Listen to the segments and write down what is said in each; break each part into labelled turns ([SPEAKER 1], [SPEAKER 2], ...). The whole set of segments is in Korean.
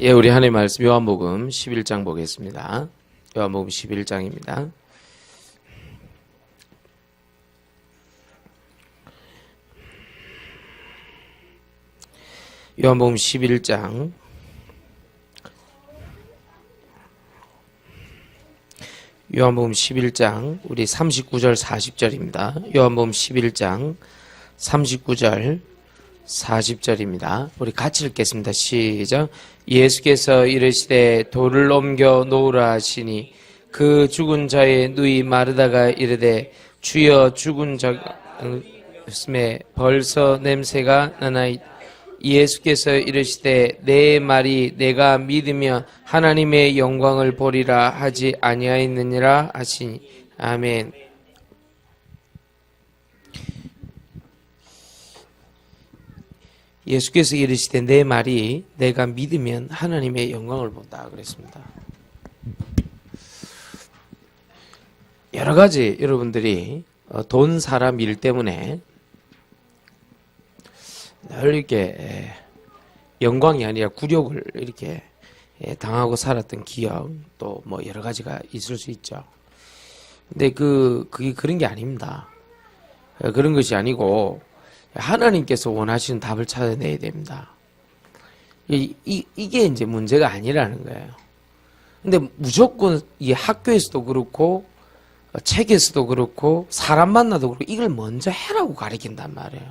[SPEAKER 1] 예, 우리 하나님의 말씀 요한복음 11장 보겠습니다. 요한복음 11장입니다. 요한복음 11장 요한복음 11장 우리 39절 40절입니다. 요한복음 11장 39절 40절입니다. 우리 같이 읽겠습니다. 시작. 예수께서 이르시되 돌을 옮겨 놓으라 하시니 그 죽은 자의 누이 마르다가 이르되 주여 죽은 자였음에 벌써 냄새가 나나이다. 예수께서 이르시되 내 말이 내가 믿으면 하나님의 영광을 보리라 하지 아니하였느니라 하시니 아멘. 예수께서 이르시되 내 말이 내가 믿으면 하나님의 영광을 본다 그랬습니다. 여러 가지 여러분들이 돈, 사람, 일 때문에 늘 이렇게 영광이 아니라 굴욕을 이렇게 당하고 살았던 기억 또 뭐 여러 가지가 있을 수 있죠. 근데 그게 그런 게 아닙니다. 그런 것이 아니고 하나님께서 원하시는 답을 찾아내야 됩니다. 이게 이제 문제가 아니라는 거예요. 근데 무조건 이 학교에서도 그렇고 책에서도 그렇고 사람 만나도 그렇고 이걸 먼저 해라고 가르친단 말이에요.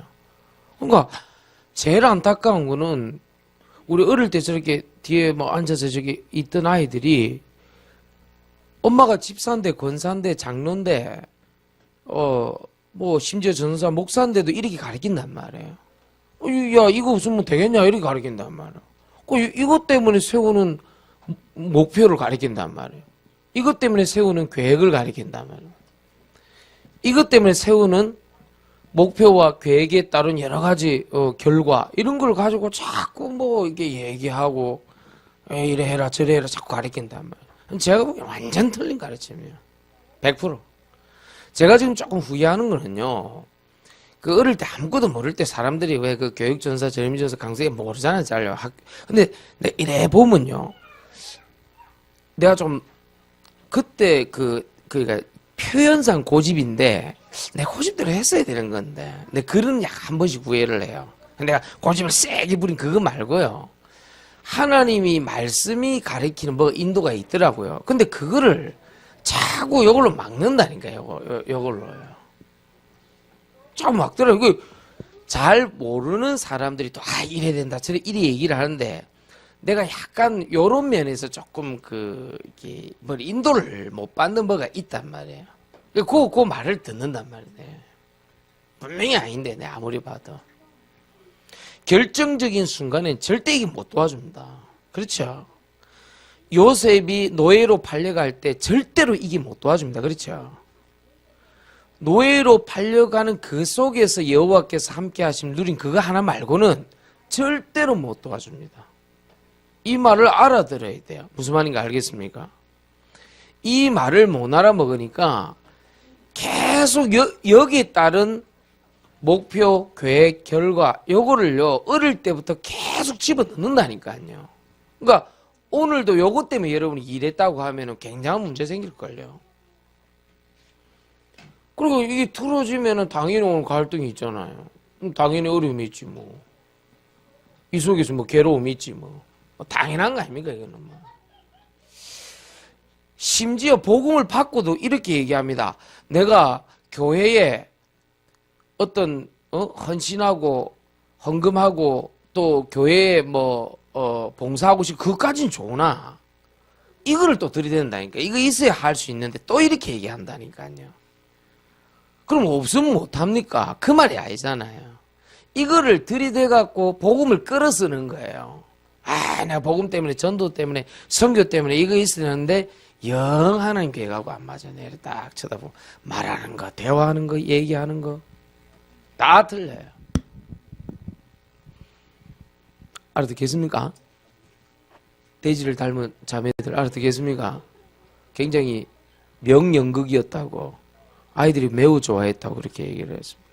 [SPEAKER 1] 그러니까 제일 안타까운 거는 우리 어릴 때 저렇게 뒤에 뭐 앉아서 저기 있던 아이들이 엄마가 집사인데 권사인데 장로인데 뭐 심지어 전사 목사인데도 이렇게 가르친단 말이에요. 야 이거 없으면 되겠냐 이렇게 가르친단 말이에요. 이것 때문에 세우는 목표를 가르친단 말이에요. 이것 때문에 세우는 계획을 가르친단 말이에요. 이것 때문에 세우는 목표와 계획에 따른 여러 가지 결과 이런 걸 가지고 자꾸 뭐 이게 얘기하고 이래 해라 저래 해라 자꾸 가르친단 말이에요. 제가 보기엔 완전 틀린 가르침이에요. 100%. 제가 지금 조금 후회하는 거는요. 그 어릴 때 아무것도 모를 때 사람들이 왜 그 교육전사, 전임전사, 강사에 모르잖아요. 잘려. 근데 이래 보면요. 내가 좀 그때 그러니까 표현상 고집인데 내 고집대로 했어야 되는 건데 내 글은 약 한 번씩 후회를 해요. 내가 고집을 세게 부린 그거 말고요. 하나님이 말씀이 가리키는 뭐 인도가 있더라고요. 근데 그거를 자꾸 이걸로 막는다니까요. 이걸로요. 자꾸 막더라고요. 잘 모르는 사람들이 또 이래야 된다 저래 이래 얘기를 하는데 내가 약간 요런 면에서 조금 이게 뭐 인도를 못 받는 뭐가 있단 말이에요. 그 말을 듣는단 말이에요. 분명히 아닌데 내 아무리 봐도 결정적인 순간엔 절대 이게 못 도와줍니다. 그렇죠? 요셉이 노예로 팔려갈 때 절대로 이게 못 도와줍니다. 그렇죠? 노예로 팔려가는 그 속에서 여호와께서 함께 하심 누린 그거 하나 말고는 절대로 못 도와줍니다. 이 말을 알아들어야 돼요. 무슨 말인가 알겠습니까? 이 말을 못 알아먹으니까 계속 여기에 따른 목표, 계획, 결과 요거를요 어릴 때부터 계속 집어넣는다니까요. 그러니까 오늘도 요것 때문에 여러분이 이랬다고 하면은 굉장한 문제 생길걸요. 그리고 이게 틀어지면은 당연히 오늘 갈등이 있잖아요. 당연히 어려움이 있지 뭐. 이 속에서 뭐 괴로움이 있지 뭐. 당연한 거 아닙니까 이거는 뭐. 심지어 복음을 받고도 이렇게 얘기합니다. 내가 교회에 어떤 헌신하고 헌금하고 또 교회에 뭐 봉사하고 싶고 그것까지는 좋으나 이거를 또 들이댄다니까. 이거 있어야 할 수 있는데 또 이렇게 얘기한다니까요. 그럼 없으면 못합니까? 그 말이 아니잖아요. 이거를 들이대갖고 복음을 끌어쓰는 거예요. 내가 복음 때문에 전도 때문에 선교 때문에 이거 있었는데 영 하나님 계획하고 안 맞아. 내가 딱 쳐다보고 말하는 거 대화하는 거 얘기하는 거 다 틀려요. 알아듣겠습니까? 돼지를 닮은 자매들 알아듣겠습니까? 굉장히 명연극이었다고 아이들이 매우 좋아했다고 그렇게 얘기를 했습니다.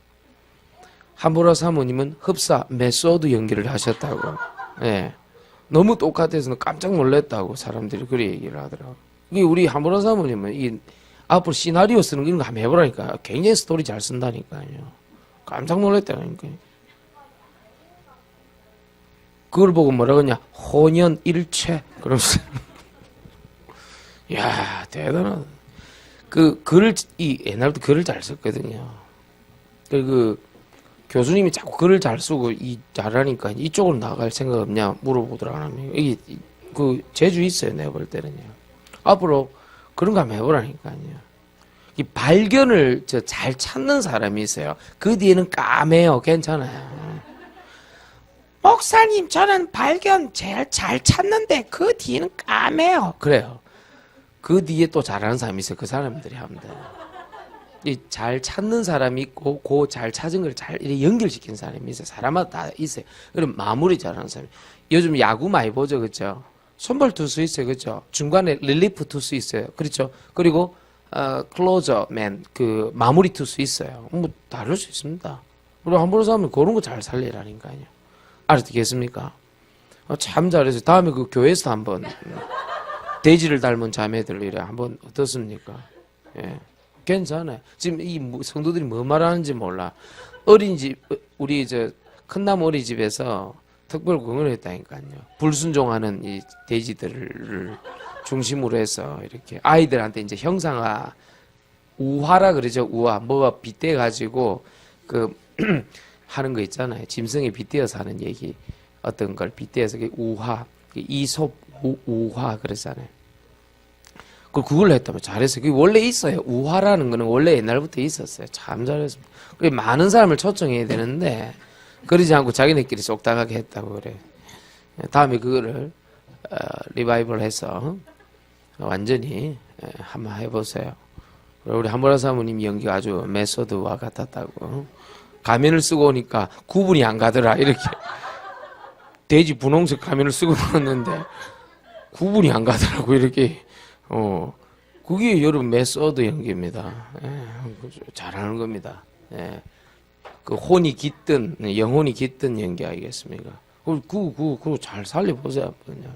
[SPEAKER 1] 한보라 사모님은 흡사 메소드 연기를 하셨다고. 예. 너무 똑같아서 깜짝 놀랐다고 사람들이 그렇게 얘기를 하더라고요. 이게 우리 한보라 사모님은 이 앞으로 시나리오 쓰는 거 이런 거 한번 해보라니까. 굉장히 스토리 잘 쓴다니까요. 깜짝 놀랐다니까요. 그걸 보고 뭐라 그러냐, 혼연일체 그러면서 야 대단하다. 그 글을 옛날부터 글을 잘 썼거든요. 그 교수님이 자꾸 글을 잘 쓰고 잘하니까 이쪽으로 나갈 생각 없냐 물어보더라고요. 이게 그 재주 있어요. 내가 볼 때는요. 앞으로 그런 거 한번 해보라니까요. 이 발견을 잘 찾는 사람이 있어요. 그 뒤에는 까매요. 괜찮아요. 목사님, 저는 발견 제일 잘 찾는데 그 뒤에는 까매요. 그래요. 그 뒤에 또 잘하는 사람이 있어요. 그 사람들이 하면 돼요. 이 잘 찾는 사람이 있고, 그 잘 찾은 걸 잘 연결시키는 사람이 있어요. 사람마다 다 있어요. 그럼 마무리 잘하는 사람이. 요즘 야구 많이 보죠, 그렇죠? 선발 투수 있어요, 그렇죠? 중간에 릴리프 투수 있어요, 그렇죠? 그리고 클로저맨 그 마무리 투수 있어요. 뭐 다를 수 있습니다. 우리 한보라 사람은 그런 거 잘 살리라니까요. 알아듣겠습니까? 참 잘해서 다음에 그 교회에서 한번 돼지를 닮은 자매들 이래 한번 어떻습니까? 예, 괜찮아요. 지금 이 성도들이 뭐 말하는지 몰라. 어린이집 우리 큰나무 어린이집에서 특별 공연을 했다니까요. 불순종하는 이 돼지들을 중심으로 해서 이렇게 아이들한테 이제 형상화 우화라 그러죠. 우화 뭐가 빗대 가지고 그 하는 거 있잖아요. 짐승에 빗대어서 하는 얘기 어떤 걸 빗대어서 우화 이솝 우화 그러잖아요. 그걸 했다면 잘했어요. 그게 원래 있어요. 우화라는 거는 원래 옛날부터 있었어요. 참 잘했습니다. 많은 사람을 초청해야 되는데 그러지 않고 자기네끼리 쏙다가게 했다고 그래. 다음에 그거를 리바이벌 해서 완전히 한번 해보세요. 우리 한보라 사모님 연기 아주 메소드와 같았다고. 가면을 쓰고 오니까 구분이 안 가더라. 이렇게 돼지 분홍색 가면을 쓰고 왔는데 구분이 안 가더라고. 이렇게 그게 여러분 메소드 연기입니다. 잘하는 겁니다. 그 혼이 깃든 영혼이 깃든 연기 아니겠습니까? 그거 잘 살려보세요. 그냥.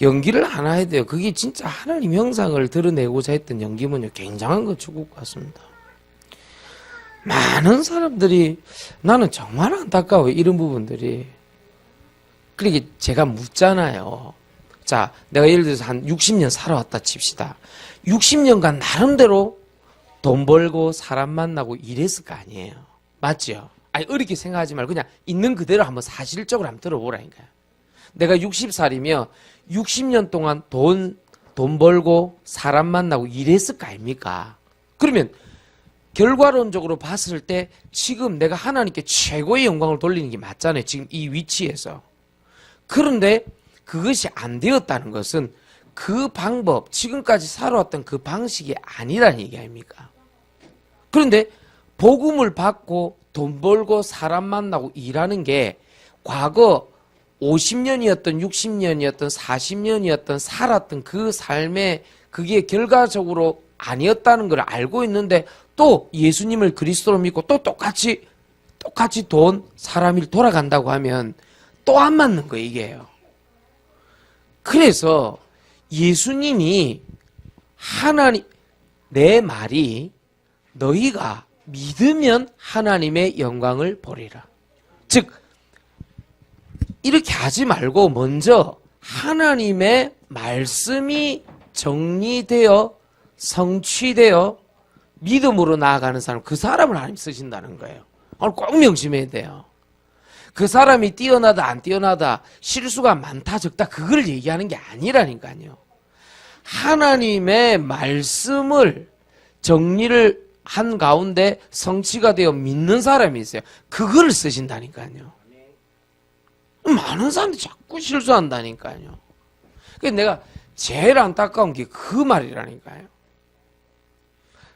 [SPEAKER 1] 연기를 하나 해야 돼요. 그게 진짜 하나님 형상을 드러내고자 했던 연기면요 굉장한 거 추구 같습니다. 많은 사람들이 나는 정말 안타까워요. 이런 부분들이. 그러니까 제가 묻잖아요. 자, 내가 예를 들어서 한 60년 살아왔다 칩시다. 60년간 나름대로 돈 벌고 사람 만나고 이랬을 거 아니에요. 맞죠? 아니 어렵게 생각하지 말고 그냥 있는 그대로 한번 사실적으로 한번 들어보라니까요. 내가 60살이면 60년 동안 돈 벌고 사람 만나고 이랬을 거 아닙니까? 그러면 결과론적으로 봤을 때 지금 내가 하나님께 최고의 영광을 돌리는 게 맞잖아요. 지금 이 위치에서. 그런데 그것이 안 되었다는 것은 그 방법, 지금까지 살아왔던 그 방식이 아니라는 얘기 아닙니까? 그런데 복음을 받고 돈 벌고 사람 만나고 일하는 게 과거 50년이었던 60년이었던 40년이었던 살았던 그 삶에 그게 결과적으로 아니었다는 걸 알고 있는데 또 예수님을 그리스도로 믿고 또 똑같이 사람이 돌아간다고 하면 또 안 맞는 거예요, 이게요. 그래서 예수님이 내 말이 너희가 믿으면 하나님의 영광을 보리라. 즉 이렇게 하지 말고 먼저 하나님의 말씀이 정리되어 성취되어 믿음으로 나아가는 사람, 그 사람을 하나님 쓰신다는 거예요. 오늘 꼭 명심해야 돼요. 그 사람이 뛰어나다 안 뛰어나다 실수가 많다 적다 그걸 얘기하는 게 아니라니까요. 하나님의 말씀을 정리를 한 가운데 성취가 되어 믿는 사람이 있어요. 그걸 쓰신다니까요. 많은 사람들이 자꾸 실수한다니까요. 그래서 내가 제일 안타까운 게 그 말이라니까요.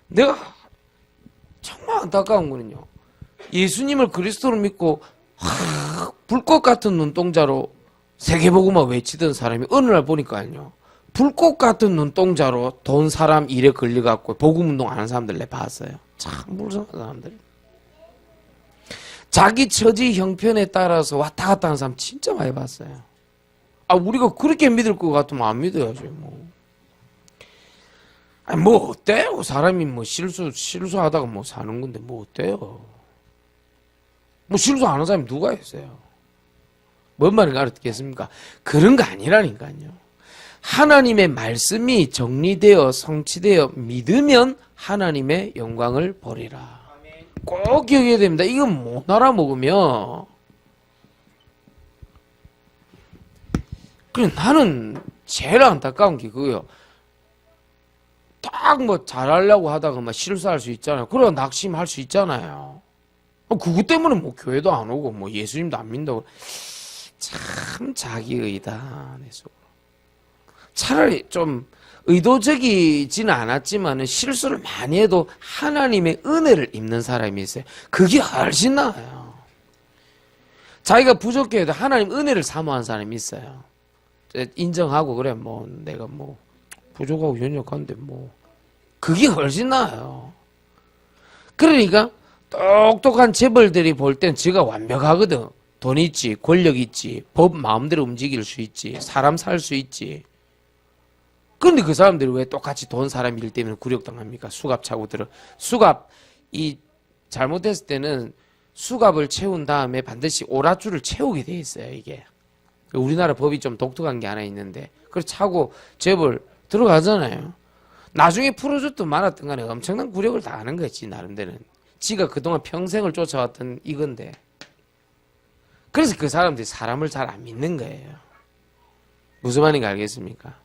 [SPEAKER 1] 내가 정말 안타까운 거는요. 예수님을 그리스도로 믿고 불꽃 같은 눈동자로 세계복음화 외치던 사람이 어느 날 보니까요. 불꽃 같은 눈동자로 돈 사람 일에 걸려갖고 복음운동 하는 사람들 내가 봤어요. 참 불쌍한 사람들. 자기 처지 형편에 따라서 왔다 갔다 하는 사람 진짜 많이 봤어요. 우리가 그렇게 믿을 것 같으면 안 믿어야지, 뭐. 아니, 뭐, 어때요? 사람이 뭐, 실수하다가 뭐, 사는 건데, 뭐, 어때요? 뭐, 실수 안 하는 사람이 누가 있어요? 뭔 말인가 알았겠습니까? 그런 거 아니라니까요. 하나님의 말씀이 정리되어 성취되어 믿으면 하나님의 영광을 보리라. 꼭 기억해야 됩니다. 이건 못 알아먹으면. 그래, 나는 제일 안타까운 게 그거예요. 딱 뭐 잘하려고 하다가 막 실수할 수 있잖아요. 그러고 낙심할 수 있잖아요. 그것 때문에 뭐 교회도 안 오고 뭐 예수님도 안 믿는다고. 참 자기의다. 내 속으로. 차라리 좀 의도적이지는 않았지만 실수를 많이 해도 하나님의 은혜를 입는 사람이 있어요. 그게 훨씬 나아요. 자기가 부족해도 하나님 은혜를 사모하는 사람이 있어요. 인정하고 그래 뭐 내가 뭐 부족하고 연약한데 뭐 그게 훨씬 나아요. 그러니까 똑똑한 재벌들이 볼 땐 지가 완벽하거든. 돈 있지, 권력 있지, 법 마음대로 움직일 수 있지, 사람 살 수 있지. 그런데 그 사람들이 왜 똑같이 돈 사람 일 때문에 굴욕당합니까? 수갑 차고 수갑 잘못했을 때는 수갑을 채운 다음에 반드시 오랏줄을 채우게 돼 있어요. 이게 우리나라 법이 좀 독특한 게 하나 있는데 그걸 차고 재벌 들어가잖아요. 나중에 풀어줬든 말았든 간에 엄청난 굴욕을 당하는 거지. 나름대로는 지가 그동안 평생을 쫓아왔던 이건데. 그래서 그 사람들이 사람을 잘 안 믿는 거예요. 무슨 말인지 알겠습니까?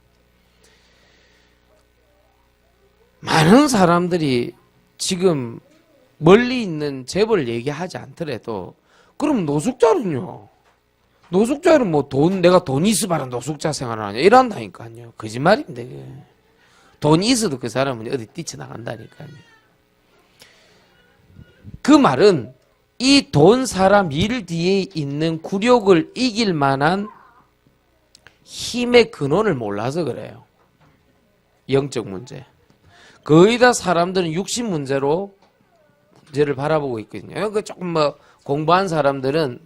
[SPEAKER 1] 많은 사람들이 지금 멀리 있는 재벌 얘기하지 않더라도 그럼 노숙자는요? 노숙자는 뭐 내가 돈 있어봐라 노숙자 생활을 하냐 이런다니까요. 거짓말입니다. 그게. 돈 있어도 그 사람은 어디 뛰쳐나간다니까요. 그 말은 이 돈 사람 일 뒤에 있는 굴욕을 이길 만한 힘의 근원을 몰라서 그래요. 영적 문제. 거의 다 사람들은 육신 문제로 문제를 바라보고 있거든요. 그 조금 뭐 공부한 사람들은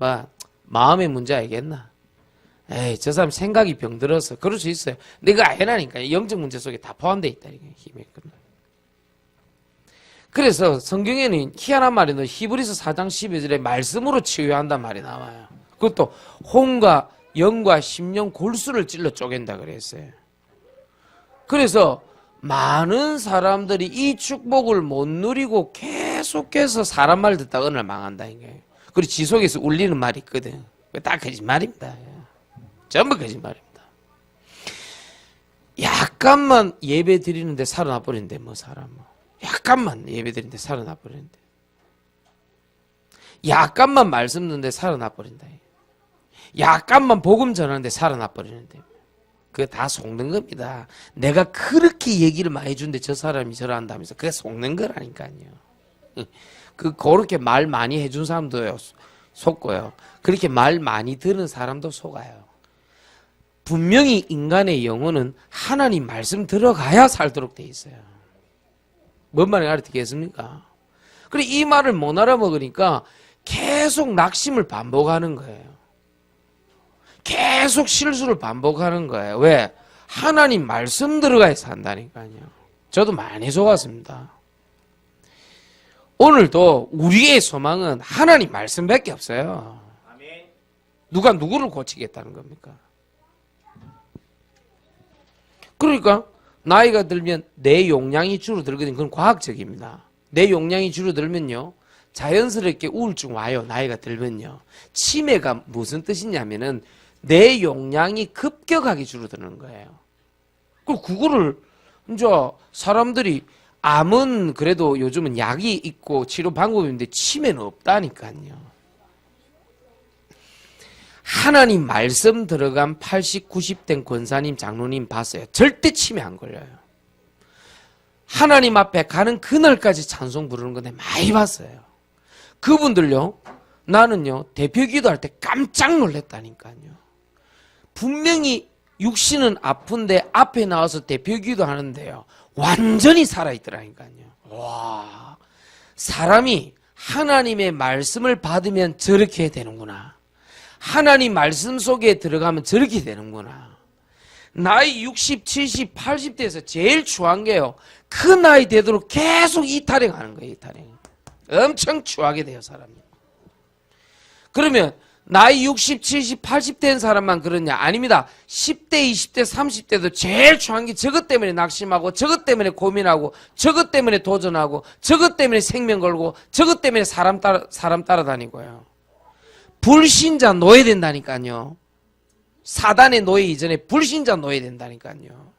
[SPEAKER 1] 마음의 문제 알겠나? 에이, 저 사람 생각이 병들어서 그럴 수 있어요. 내가 아니라니까. 영적 문제 속에 다 포함되어 있다. 힘의 근원. 그래서 성경에는 희한한 말이 있는데 히브리서 4장 12절에 말씀으로 치유한단 말이 나와요. 그것도 혼과 영과 심령 골수를 찔러 쪼갠다 그랬어요. 그래서 많은 사람들이 이 축복을 못 누리고 계속해서 사람 말 듣다가 어느 날 망한다는 거예요. 그리고 지속해서 울리는 말이 있거든. 딱 거짓말입니다. 전부 거짓말입니다. 약간만 예배 드리는데 살아나 버리는데 뭐 사람은. 약간만 예배드리는데 살아나 버리는데. 약간만 말씀 듣는데 살아나 버린다. 약간만 복음 전하는데 살아나 버리는데. 그게 다 속는 겁니다. 내가 그렇게 얘기를 많이 해주는데 저 사람이 저러 한다면서 그게 속는 거라니까요. 그렇게 말 많이 해준 사람도 속고요. 그렇게 말 많이 들은 사람도 속아요. 분명히 인간의 영혼은 하나님 말씀 들어가야 살도록 돼 있어요. 뭔 말인지 알아듣겠습니까? 그래 이 말을 못 알아먹으니까 계속 낙심을 반복하는 거예요. 계속 실수를 반복하는 거예요. 왜? 하나님 말씀 들어가야 산다니까요. 저도 많이 속았습니다. 오늘도 우리의 소망은 하나님 말씀밖에 없어요. 누가 누구를 고치겠다는 겁니까? 그러니까 나이가 들면 내 용량이 줄어들거든요. 그건 과학적입니다. 내 용량이 줄어들면요. 자연스럽게 우울증 와요. 나이가 들면요. 치매가 무슨 뜻이냐면은 내 용량이 급격하게 줄어드는 거예요. 그거를 이제 사람들이 암은 그래도 요즘은 약이 있고 치료 방법이 있는데 치매는 없다니까요. 하나님 말씀 들어간 80, 90된 권사님, 장로님 봤어요. 절대 치매 안 걸려요. 하나님 앞에 가는 그날까지 찬송 부르는 거 내가 많이 봤어요. 그분들요, 나는요, 대표 기도할 때 깜짝 놀랐다니까요. 분명히 육신은 아픈데 앞에 나와서 대표 기도하는데요, 완전히 살아있더라니까요. 와, 사람이 하나님의 말씀을 받으면 저렇게 되는구나. 하나님 말씀 속에 들어가면 저렇게 되는구나. 나이 60, 70, 80대에서 제일 추한 게요. 그 나이 되도록 계속 이탈해가는 거예요. 이탈해. 엄청 추하게 돼요, 사람이. 그러면 나이 60, 70, 80대인 사람만 그러냐? 아닙니다. 10대, 20대, 30대도 제일 추한 게 저것 때문에 낙심하고, 저것 때문에 고민하고, 저것 때문에 도전하고, 저것 때문에 생명 걸고, 저것 때문에 사람 따라다니고요. 불신자 놓여야 된다니까요. 사단의 노예 이전에 불신자 놓여야 된다니까요.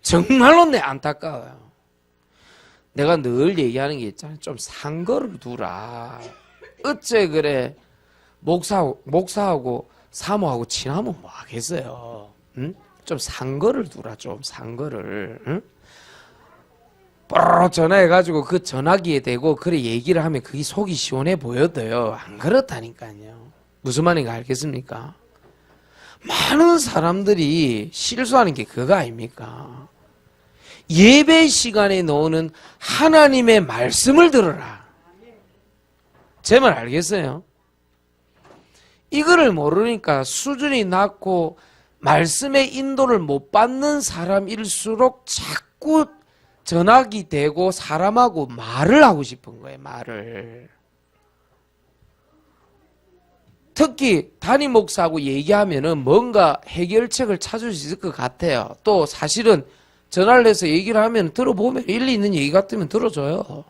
[SPEAKER 1] 정말로 내 안타까워요. 내가 늘 얘기하는 게 있잖아요. 좀 상거를 두라. 어째 그래 목사하고 사모하고 친하면 뭐 하겠어요. 응? 좀 상거를 두라. 좀 상거를. 응? 뽀로로 전화해가지고 그 전화기에 대고 그래 얘기를 하면 그게 속이 시원해 보여도요. 안 그렇다니까요. 무슨 말인가 알겠습니까? 많은 사람들이 실수하는 게 그거 아닙니까? 예배 시간에 나오는 하나님의 말씀을 들어라. 제 말 알겠어요? 이거를 모르니까 수준이 낮고 말씀의 인도를 못 받는 사람일수록 자꾸 전학이 되고 사람하고 말을 하고 싶은 거예요. 말을. 특히 담임 목사하고 얘기하면은 뭔가 해결책을 찾을 수 있을 것 같아요. 또 사실은 전화를 해서 얘기를 하면 들어보면 일리 있는 얘기 같으면 들어줘요.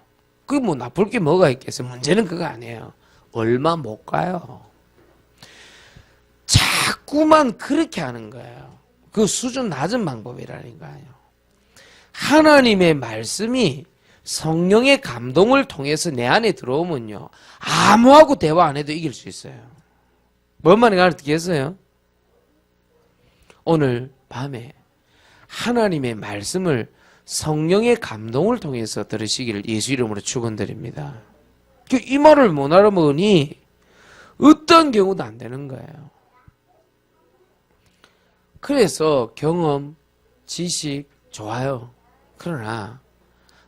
[SPEAKER 1] 그게 뭐 나쁠 게 뭐가 있겠어요. 문제는 그거 아니에요. 얼마 못 가요. 자꾸만 그렇게 하는 거예요. 그 수준 낮은 방법이라니까요. 하나님의 말씀이 성령의 감동을 통해서 내 안에 들어오면요. 아무하고 대화 안 해도 이길 수 있어요. 뭔 말인가 알겠어요? 오늘 밤에 하나님의 말씀을 성령의 감동을 통해서 들으시기를 예수 이름으로 축원드립니다. 이 말을 못 알아먹으니 어떤 경우도 안 되는 거예요. 그래서 경험, 지식 좋아요. 그러나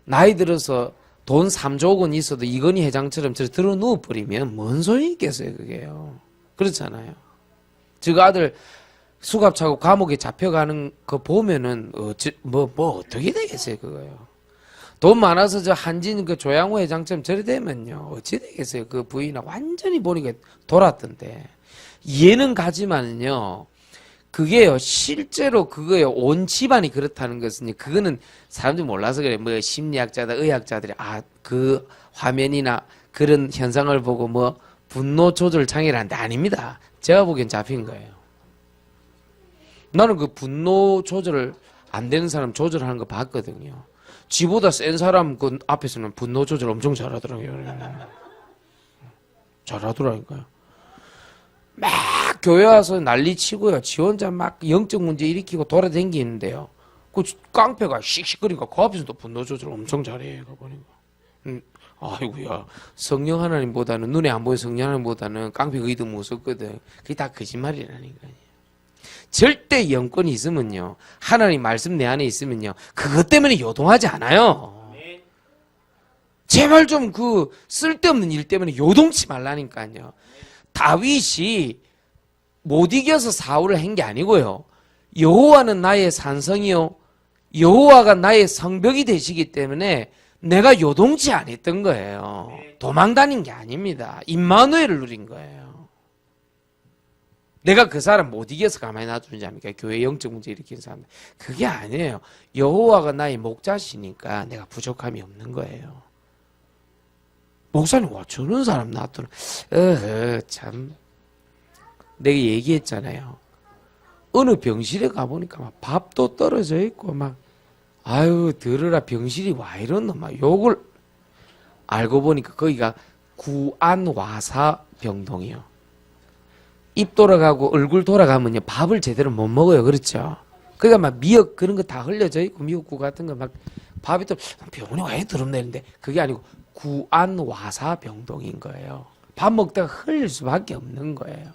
[SPEAKER 1] 나이 들어서 돈 3조 원 있어도 이건희 회장처럼 저를 들어 누워버리면 뭔 소용이 있겠어요, 그게요. 그렇잖아요. 저 아들 수갑 차고 감옥에 잡혀가는 거 보면은 어떻게 되겠어요, 그거요. 돈 많아서 저 한진 그 조양호 회장처럼 저래 되면요 어찌 되겠어요. 그 부인하고 완전히 보니까 돌았던데. 이해는 가지만은요. 그게요 실제로 그거요 온 집안이 그렇다는 것은 그거는 사람들이 몰라서 그래. 뭐 심리학자다 의학자들이 그 화면이나 그런 현상을 보고 뭐 분노 조절 장애라는데 아닙니다. 제가 보기엔 잡힌 거예요. 나는 그 분노 조절 안 되는 사람 조절하는 거 봤거든요. 지보다 센 사람 그 앞에서는 분노 조절 엄청 잘하더라고요. 잘하더라니까요. 막 교회 와서 난리 치고요. 지 혼자 막 영적 문제 일으키고 돌아다니는데요. 그 깡패가 씩씩거리니까 그 앞에서도 분노 조절 엄청 잘해. 보니까. 아이고야. 성령 하나님보다는 눈에 안 보여 성령 하나님보다는 깡패 거의 더 무섭거든. 그게 다 거짓말이라니까요. 절대 영권이 있으면요. 하나님 말씀 내 안에 있으면요. 그것 때문에 요동하지 않아요. 제발 좀 그 쓸데없는 일 때문에 요동치 말라니까요. 다윗이 못 이겨서 사울을 한 게 아니고요. 여호와는 나의 산성이요. 여호와가 나의 성벽이 되시기 때문에 내가 요동치 않았던 거예요. 도망 다닌 게 아닙니다. 임마누엘을 누린 거예요. 내가 그 사람 못 이겨서 가만히 놔두는지 압니까? 교회 영적 문제 일으킨 사람. 그게 아니에요. 여호와가 나의 목자시니까 내가 부족함이 없는 거예요. 목사님, 와, 저런 사람 놔두는, 참. 내가 얘기했잖아요. 어느 병실에 가보니까 막 밥도 떨어져 있고, 막, 아유, 들으라, 병실이 와 이러노, 막 욕을 알고 보니까 거기가 구안와사병동이요. 입 돌아가고 얼굴 돌아가면요, 밥을 제대로 못 먹어요. 그렇죠? 그러니까 막 미역 그런 거 다 흘려져 있고, 미역국 같은 거 막, 밥이 또, 병원에 왜 더럽네는데, 그게 아니고, 구안와사병동인 거예요. 밥 먹다가 흘릴 수밖에 없는 거예요.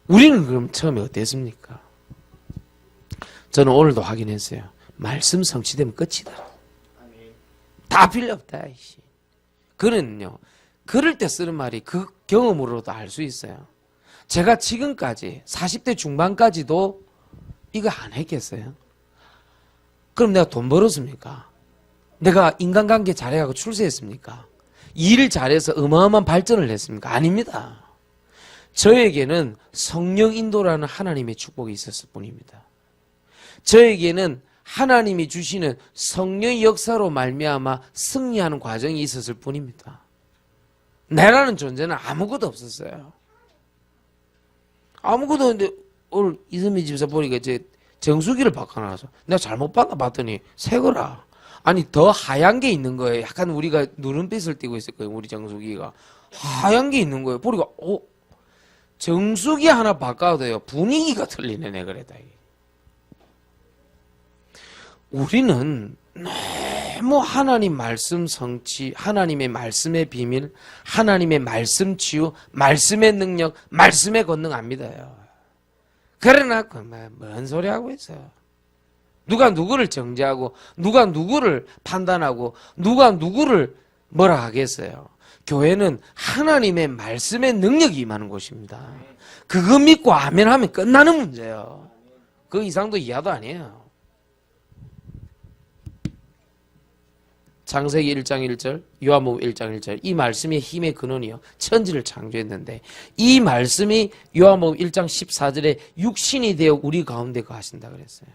[SPEAKER 1] 우리는 그럼 처음에 어땠습니까? 저는 오늘도 확인했어요. 말씀 성취되면 끝이다. 다 필요 없다. 그는요 그럴 때 쓰는 말이 그 경험으로도 알 수 있어요. 제가 지금까지 40대 중반까지도 이거 안 했겠어요? 그럼 내가 돈 벌었습니까? 내가 인간관계 잘해가고 출세했습니까? 일 잘해서 어마어마한 발전을 했습니까? 아닙니다. 저에게는 성령 인도라는 하나님의 축복이 있었을 뿐입니다. 저에게는 하나님이 주시는 성령의 역사로 말미암아 승리하는 과정이 있었을 뿐입니다. 내라는 존재는 아무것도 없었어요. 아무것도 없는데 오늘 이선미 집사 보니까 이제 정수기를 바꿔놔서 내가 잘못 봤나 봤더니 새 거라. 아니 더 하얀 게 있는 거예요. 약간 우리가 누른빛을 띠고 있을 거예요. 우리 정수기가 하얀 게 있는 거예요. 보니까 정수기 하나 바꿔도요 분위기가 틀리네. 내 그래다. 우리는 너무 하나님 말씀 성취, 하나님의 말씀의 비밀, 하나님의 말씀 치유, 말씀의 능력, 말씀의 권능 안 믿어요. 그러나 뭔 소리 하고 있어요. 누가 누구를 정죄하고 누가 누구를 판단하고 누가 누구를 뭐라 하겠어요. 교회는 하나님의 말씀의 능력이 임하는 곳입니다. 그거 믿고 아멘 하면 끝나는 문제예요. 그 이상도 이하도 아니에요. 창세기 1장 1절, 요한복음 1장 1절 이 말씀의 힘의 근원이요 천지를 창조했는데 이 말씀이 요한복음 1장 14절에 육신이 되어 우리 가운데 거하신다 그랬어요.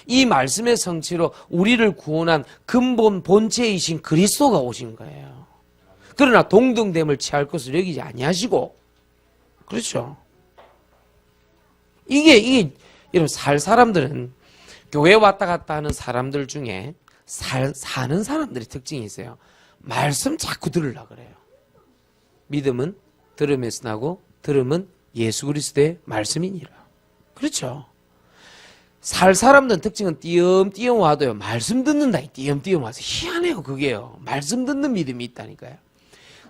[SPEAKER 1] 이 말씀의 성취로 우리를 구원한 근본 본체이신 그리스도가 오신 거예요. 그러나 동등됨을 취할 것을 여기지 아니하시고 그렇죠. 이게 여러분 살 사람들은 교회 왔다 갔다 하는 사람들 중에 사는 사람들의 특징이 있어요. 말씀 자꾸 들으려고 그래요. 믿음은 들음에서 나고 들음은 예수 그리스도의 말씀이니라. 그렇죠. 살 사람들은 특징은 띄엄띄엄 와도요. 말씀 듣는다. 띄엄띄엄 와서 희한해요. 그게요. 말씀 듣는 믿음이 있다니까요.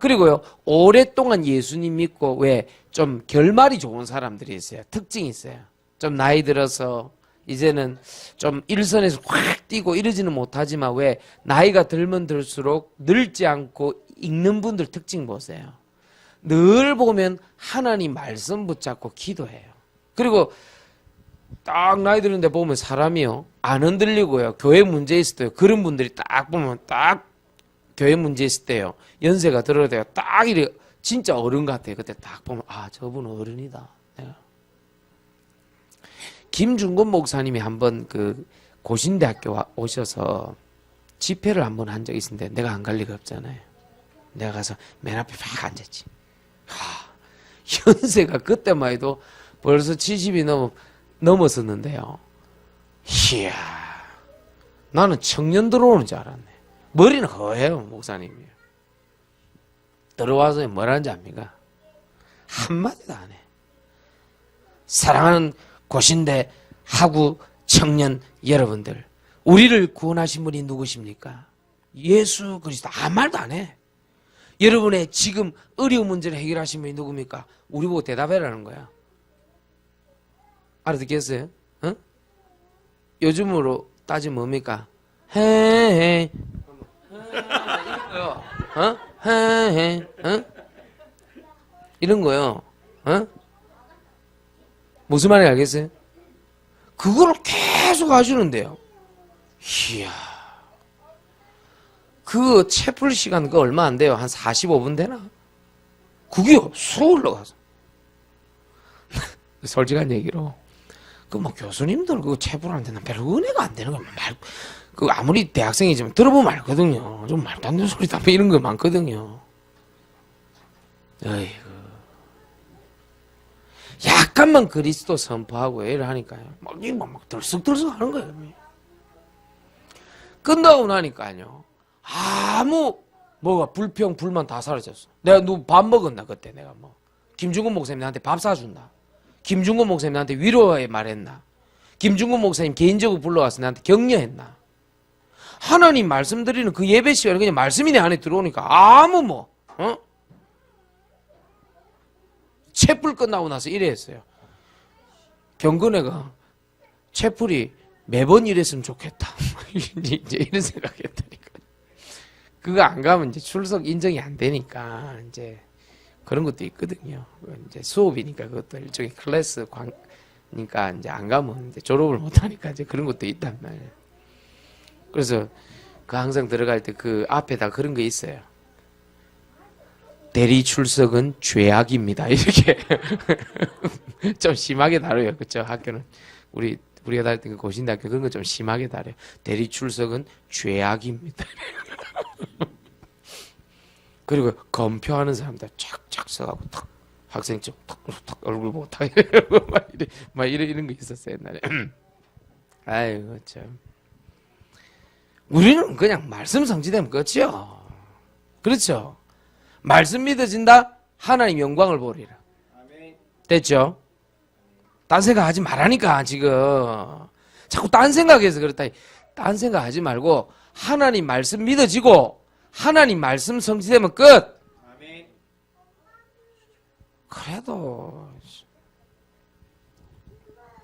[SPEAKER 1] 그리고요. 오랫동안 예수님 믿고 왜 좀 결말이 좋은 사람들이 있어요. 특징이 있어요. 좀 나이 들어서 이제는 좀 일선에서 확 뛰고 이러지는 못하지만 왜 나이가 들면 들수록 늙지 않고 읽는 분들 특징 보세요. 늘 보면 하나님 말씀 붙잡고 기도해요. 그리고 딱 나이 드는데 보면 사람이요 안 흔들리고요. 교회 문제 있을 때요. 그런 분들이 딱 보면 딱 교회 문제 있을 때요. 연세가 들어도 딱 이래 진짜 어른 같아요. 그때 딱 보면 아 저분 어른이다. 김중건 목사님이 한번 그 고신대학교 오셔서 집회를 한번 한 적이 있는데 내가 안 갈 리가 없잖아요. 내가 가서 맨 앞에 막 앉았지. 연세가 그때만 해도 벌써 70이 넘었었는데요. 이야, 나는 청년 들어오는 줄 알았네. 머리는 허해요, 목사님이. 들어와서 뭐라는지 압니까? 한마디도 안 해. 사랑하는 고신대 하구 청년 여러분들, 우리를 구원하신 분이 누구십니까? 예수 그리스도. 아무 말도 안 해. 여러분의 지금 어려운 문제를 해결하신 분이 누굽니까? 우리 보고 대답해라는 거야. 알아듣겠어요? 어? 요즘으로 따지면 뭡니까? 헤헤 이런 거요. 어? 헤헤 어? 이런 거요. 어? 무슨 말인지 알겠어요? 그거를 계속 하시는데요. 이야, 그 채플 시간 그 얼마 안 돼요. 한 45분 되나? 그게요, 수업 올라가서. 솔직한 얘기로. 그 뭐 교수님들 그 채플하는데 난 별로 은혜가 안 되는 거야. 그 아무리 대학생이지만 들어보면 알거든요. 좀 말도 안 되는 소리다. 이런 거 많거든요. 어이구. 약간만 그리스도 선포하고 애를 하니까요. 막 들썩들썩 하는 거예요. 끝나고 나니까요. 아무 뭐가 불평, 불만 다 사라졌어. 내가 누구 밥 먹었나 그때 내가 뭐. 김중근 목사님 나한테 밥 사준다. 김중근 목사님 나한테 위로의 말했나. 김중근 목사님 개인적으로 불러와서 나한테 격려했나. 하나님 말씀드리는 그 예배 시간에 그냥 말씀이 내 안에 들어오니까 아무 뭐 채플 끝나고 나서 이래 했어요. 경건애가 채플이 매번 이랬으면 좋겠다. 이제 이런 생각했다니까. 그거 안 가면 이제 출석 인정이 안 되니까 이제 그런 것도 있거든요. 이제 수업이니까 그것도 일종의 클래스 광니까 이제 안 가면 이제 졸업을 못 하니까 이제 그런 것도 있단 말이에요. 그래서 그 항상 들어갈 때 그 앞에다 그런 거 있어요. 대리 출석은 죄악입니다. 이렇게 좀 심하게 다뤄요. 그렇죠? 학교는 우리가 다닐 때 그 고신대학교 그런 거 좀 심하게 다뤄요. 대리 출석은 죄악입니다. 그리고 검표하는 사람들 쫙쫙 써가고 탁 학생증 탁 얼굴 보고 탁 막 이런 거 있었어요 옛날에. 아이고 참. 우리는 그냥 말씀 성취되면 끝이요. 그렇죠? 말씀 믿어진다? 하나님 영광을 보리라. 됐죠? 딴 생각하지 말라니까 지금. 자꾸 딴 생각해서 그렇다. 딴 생각하지 말고 하나님 말씀 믿어지고 하나님 말씀 성취되면 끝. 그래도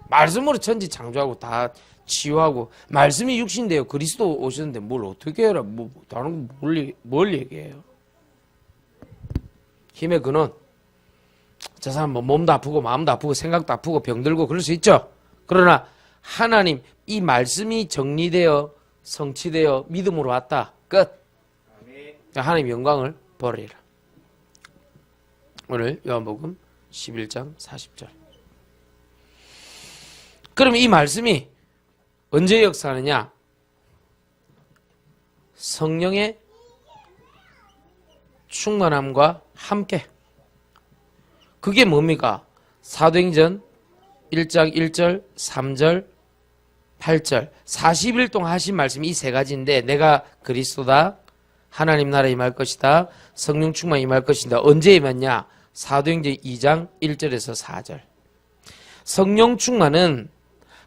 [SPEAKER 1] 말씀으로 천지 창조하고 다 치유하고 말씀이 육신되어 그리스도 오셨는데 뭘 어떻게 해라. 뭐 다른 거 뭘 얘기해요. 힘의 근원. 저 사람 뭐 몸도 아프고 마음도 아프고 생각도 아프고 병들고 그럴 수 있죠. 그러나 하나님 이 말씀이 정리되어 성취되어 믿음으로 왔다. 끝. 하나님 영광을 보리라. 오늘 요한복음 11장 40절. 그럼 이 말씀이 언제 역사하느냐? 성령의 충만함과 함께. 그게 뭡니까? 사도행전 1장 1절, 3절, 8절 40일 동안 하신 말씀이 이 세 가지인데 내가 그리스도다. 하나님 나라에 임할 것이다. 성령 충만이 임할 것이다. 언제 임했냐? 사도행전 2장 1절에서 4절. 성령 충만은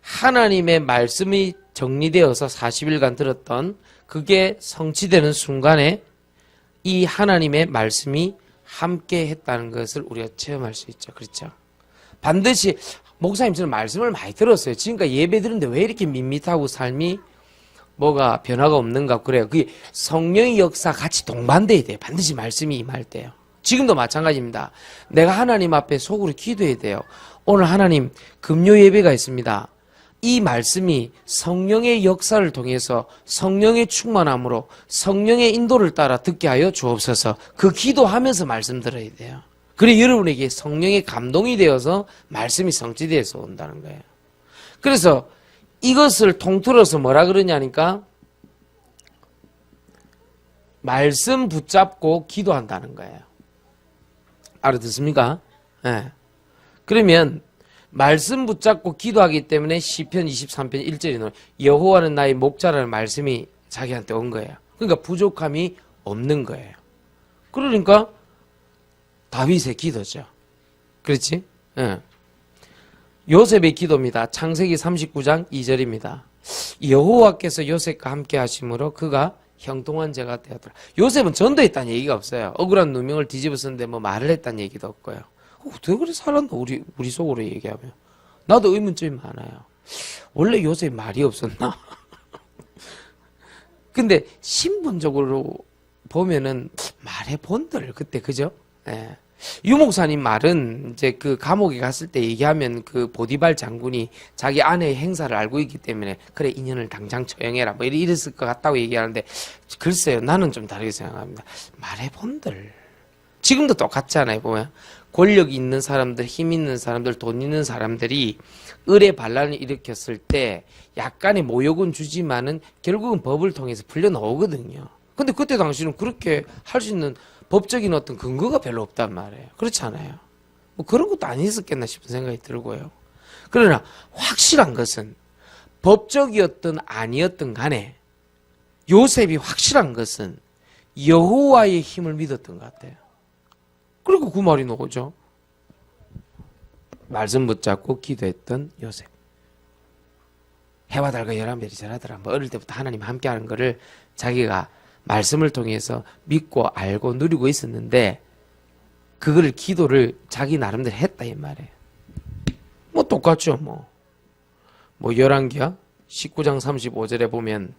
[SPEAKER 1] 하나님의 말씀이 정리되어서 40일간 들었던 그게 성취되는 순간에 이 하나님의 말씀이 함께 했다는 것을 우리가 체험할 수 있죠. 그렇죠? 반드시 목사님 저는 말씀을 많이 들었어요. 지금까지 예배 드는데 왜 이렇게 밋밋하고 삶이 뭐가 변화가 없는가 그래요. 그게 성령의 역사 같이 동반돼야 돼요. 반드시 말씀이 임할 때요. 지금도 마찬가지입니다. 내가 하나님 앞에 속으로 기도해야 돼요. 오늘 하나님 금요 예배가 있습니다. 이 말씀이 성령의 역사를 통해서 성령의 충만함으로 성령의 인도를 따라 듣게 하여 주옵소서. 그 기도하면서 말씀 들어야 돼요. 그래 여러분에게 성령의 감동이 되어서 말씀이 성취되어서 온다는 거예요. 그래서 이것을 통틀어서 뭐라 그러냐니까 말씀 붙잡고 기도한다는 거예요. 알아듣습니까? 네. 그러면 말씀 붙잡고 기도하기 때문에 시편 23편 1절에 나오는 여호와는 나의 목자라는 말씀이 자기한테 온 거예요. 그러니까 부족함이 없는 거예요. 그러니까 다윗의 기도죠. 그렇지? 네. 요셉의 기도입니다. 창세기 39장 2절입니다. 여호와께서 요셉과 함께 하심으로 그가 형통한 자가 되었더라. 요셉은 전도했다는 얘기가 없어요. 억울한 누명을 뒤집어 썼는데 뭐 말을 했다는 얘기도 없고요. 어떻게 그래 살았나 우리 속으로 얘기하면. 나도 의문점이 많아요. 원래 요셉 말이 없었나? 근데 신분적으로 보면은 말해본들 그때 그죠? 예. 유 목사님 말은 이제 그 감옥에 갔을 때 얘기하면 그 보디발 장군이 자기 아내의 행사를 알고 있기 때문에 그래 인연을 당장 처형해라 뭐 이랬을 것 같다고 얘기하는데 글쎄요 나는 좀 다르게 생각합니다. 말해본들 지금도 똑같잖아요. 보면 권력 있는 사람들, 힘 있는 사람들, 돈 있는 사람들이 을의 반란을 일으켰을 때 약간의 모욕은 주지만은 결국은 법을 통해서 풀려 나오거든요. 근데 그때 당시는 그렇게 할 수 있는 법적인 어떤 근거가 별로 없단 말이에요. 그렇잖아요. 뭐 그런 것도 안 있었겠나 싶은 생각이 들고요. 그러나 확실한 것은 법적이었든 아니었든 간에 요셉이 확실한 것은 여호와의 힘을 믿었던 것 같아요. 그리고 그 말이 나오죠. 말씀 붙잡고 기도했던 요셉. 해와 달과 열한 별이 절하더라. 뭐 어릴 때부터 하나님 함께하는 거를 자기가 말씀을 통해서 믿고 알고 누리고 있었는데 그거를 기도를 자기 나름대로 했다 이 말이에요. 뭐 똑같죠. 뭐 열왕기야 19장 35절에 보면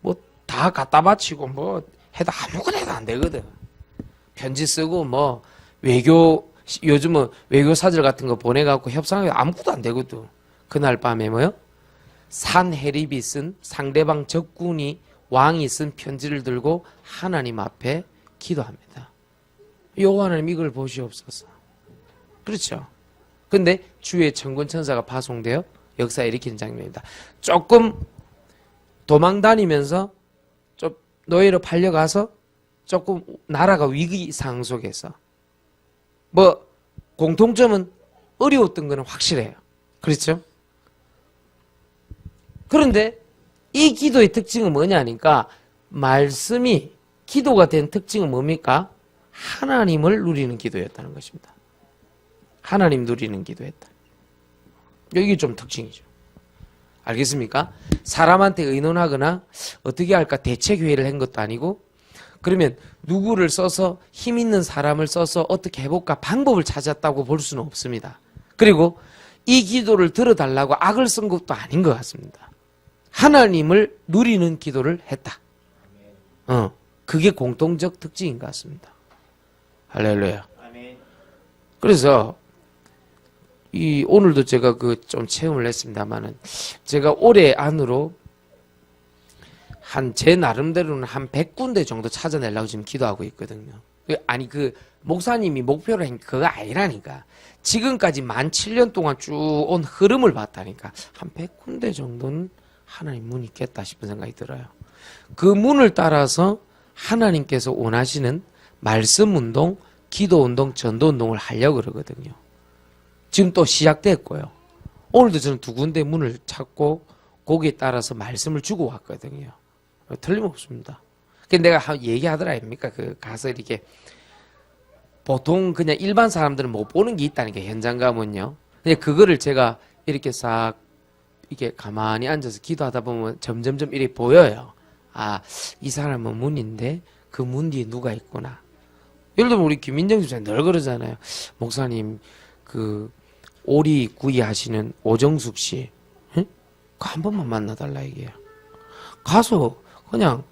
[SPEAKER 1] 뭐 다 갖다 바치고 뭐 해도 아무거나 해도 안 되거든. 편지 쓰고 뭐 외교 요즘은 외교 사절 같은 거 보내갖고 협상해도 아무것도 안 되거든. 그날 밤에 뭐요? 산헤립이 쓴 상대방 적군이 왕이 쓴 편지를 들고 하나님 앞에 기도합니다. 여호와 하나님 이걸 보시옵소서. 그렇죠. 근데 주의 천군 천사가 파송되어 역사 일으키는 장면입니다. 조금 도망 다니면서 좀 노예로 팔려가서 조금 나라가 위기 상황 속에서 뭐 공통점은 어려웠던 거는 확실해요. 그렇죠? 그런데 이 기도의 특징은 뭐냐니까 말씀이 기도가 된 특징은 뭡니까? 하나님을 누리는 기도였다는 것입니다. 하나님 누리는 기도였다. 이게 좀 특징이죠. 알겠습니까? 사람한테 의논하거나 어떻게 할까 대책회의를 한 것도 아니고 그러면 누구를 써서 힘 있는 사람을 써서 어떻게 해볼까 방법을 찾았다고 볼 수는 없습니다. 그리고 이 기도를 들어달라고 악을 쓴 것도 아닌 것 같습니다. 하나님을 누리는 기도를 했다. 그게 공통적 특징인 것 같습니다. 할렐루야. 그래서 오늘도 제가 좀 체험을 했습니다만은 제가 올해 안으로 제 나름대로는 한 100군데 정도 찾아내려고 지금 기도하고 있거든요. 아니 목사님이 목표로 한 그거 아니라니까. 지금까지 17년 동안 쭉 온 흐름을 봤다니까. 한 100군데 정도는 하나님 문이 있겠다 싶은 생각이 들어요. 그 문을 따라서 하나님께서 원하시는 말씀 운동, 기도 운동, 전도 운동을 하려고 그러거든요. 지금 또 시작됐고요. 오늘도 저는 2군데 문을 찾고 거기에 따라서 말씀을 주고 왔거든요. 틀림없습니다. 내가 얘기하더라 아닙니까? 가서 이렇게 보통 그냥 일반 사람들은 못 보는 게 있다니까 현장 가면요. 근데 그거를 제가 이렇게 싹 이렇게 가만히 앉아서 기도하다 보면 점점점 이렇게 보여요. 아, 이 사람은 문인데 그 문 뒤에 누가 있구나. 예를 들면 우리 김민정 집사님 늘 그러잖아요. 목사님 오리 구이 하시는 오정숙 씨, 응? 한 번만 만나달라 이게요. 가서 그냥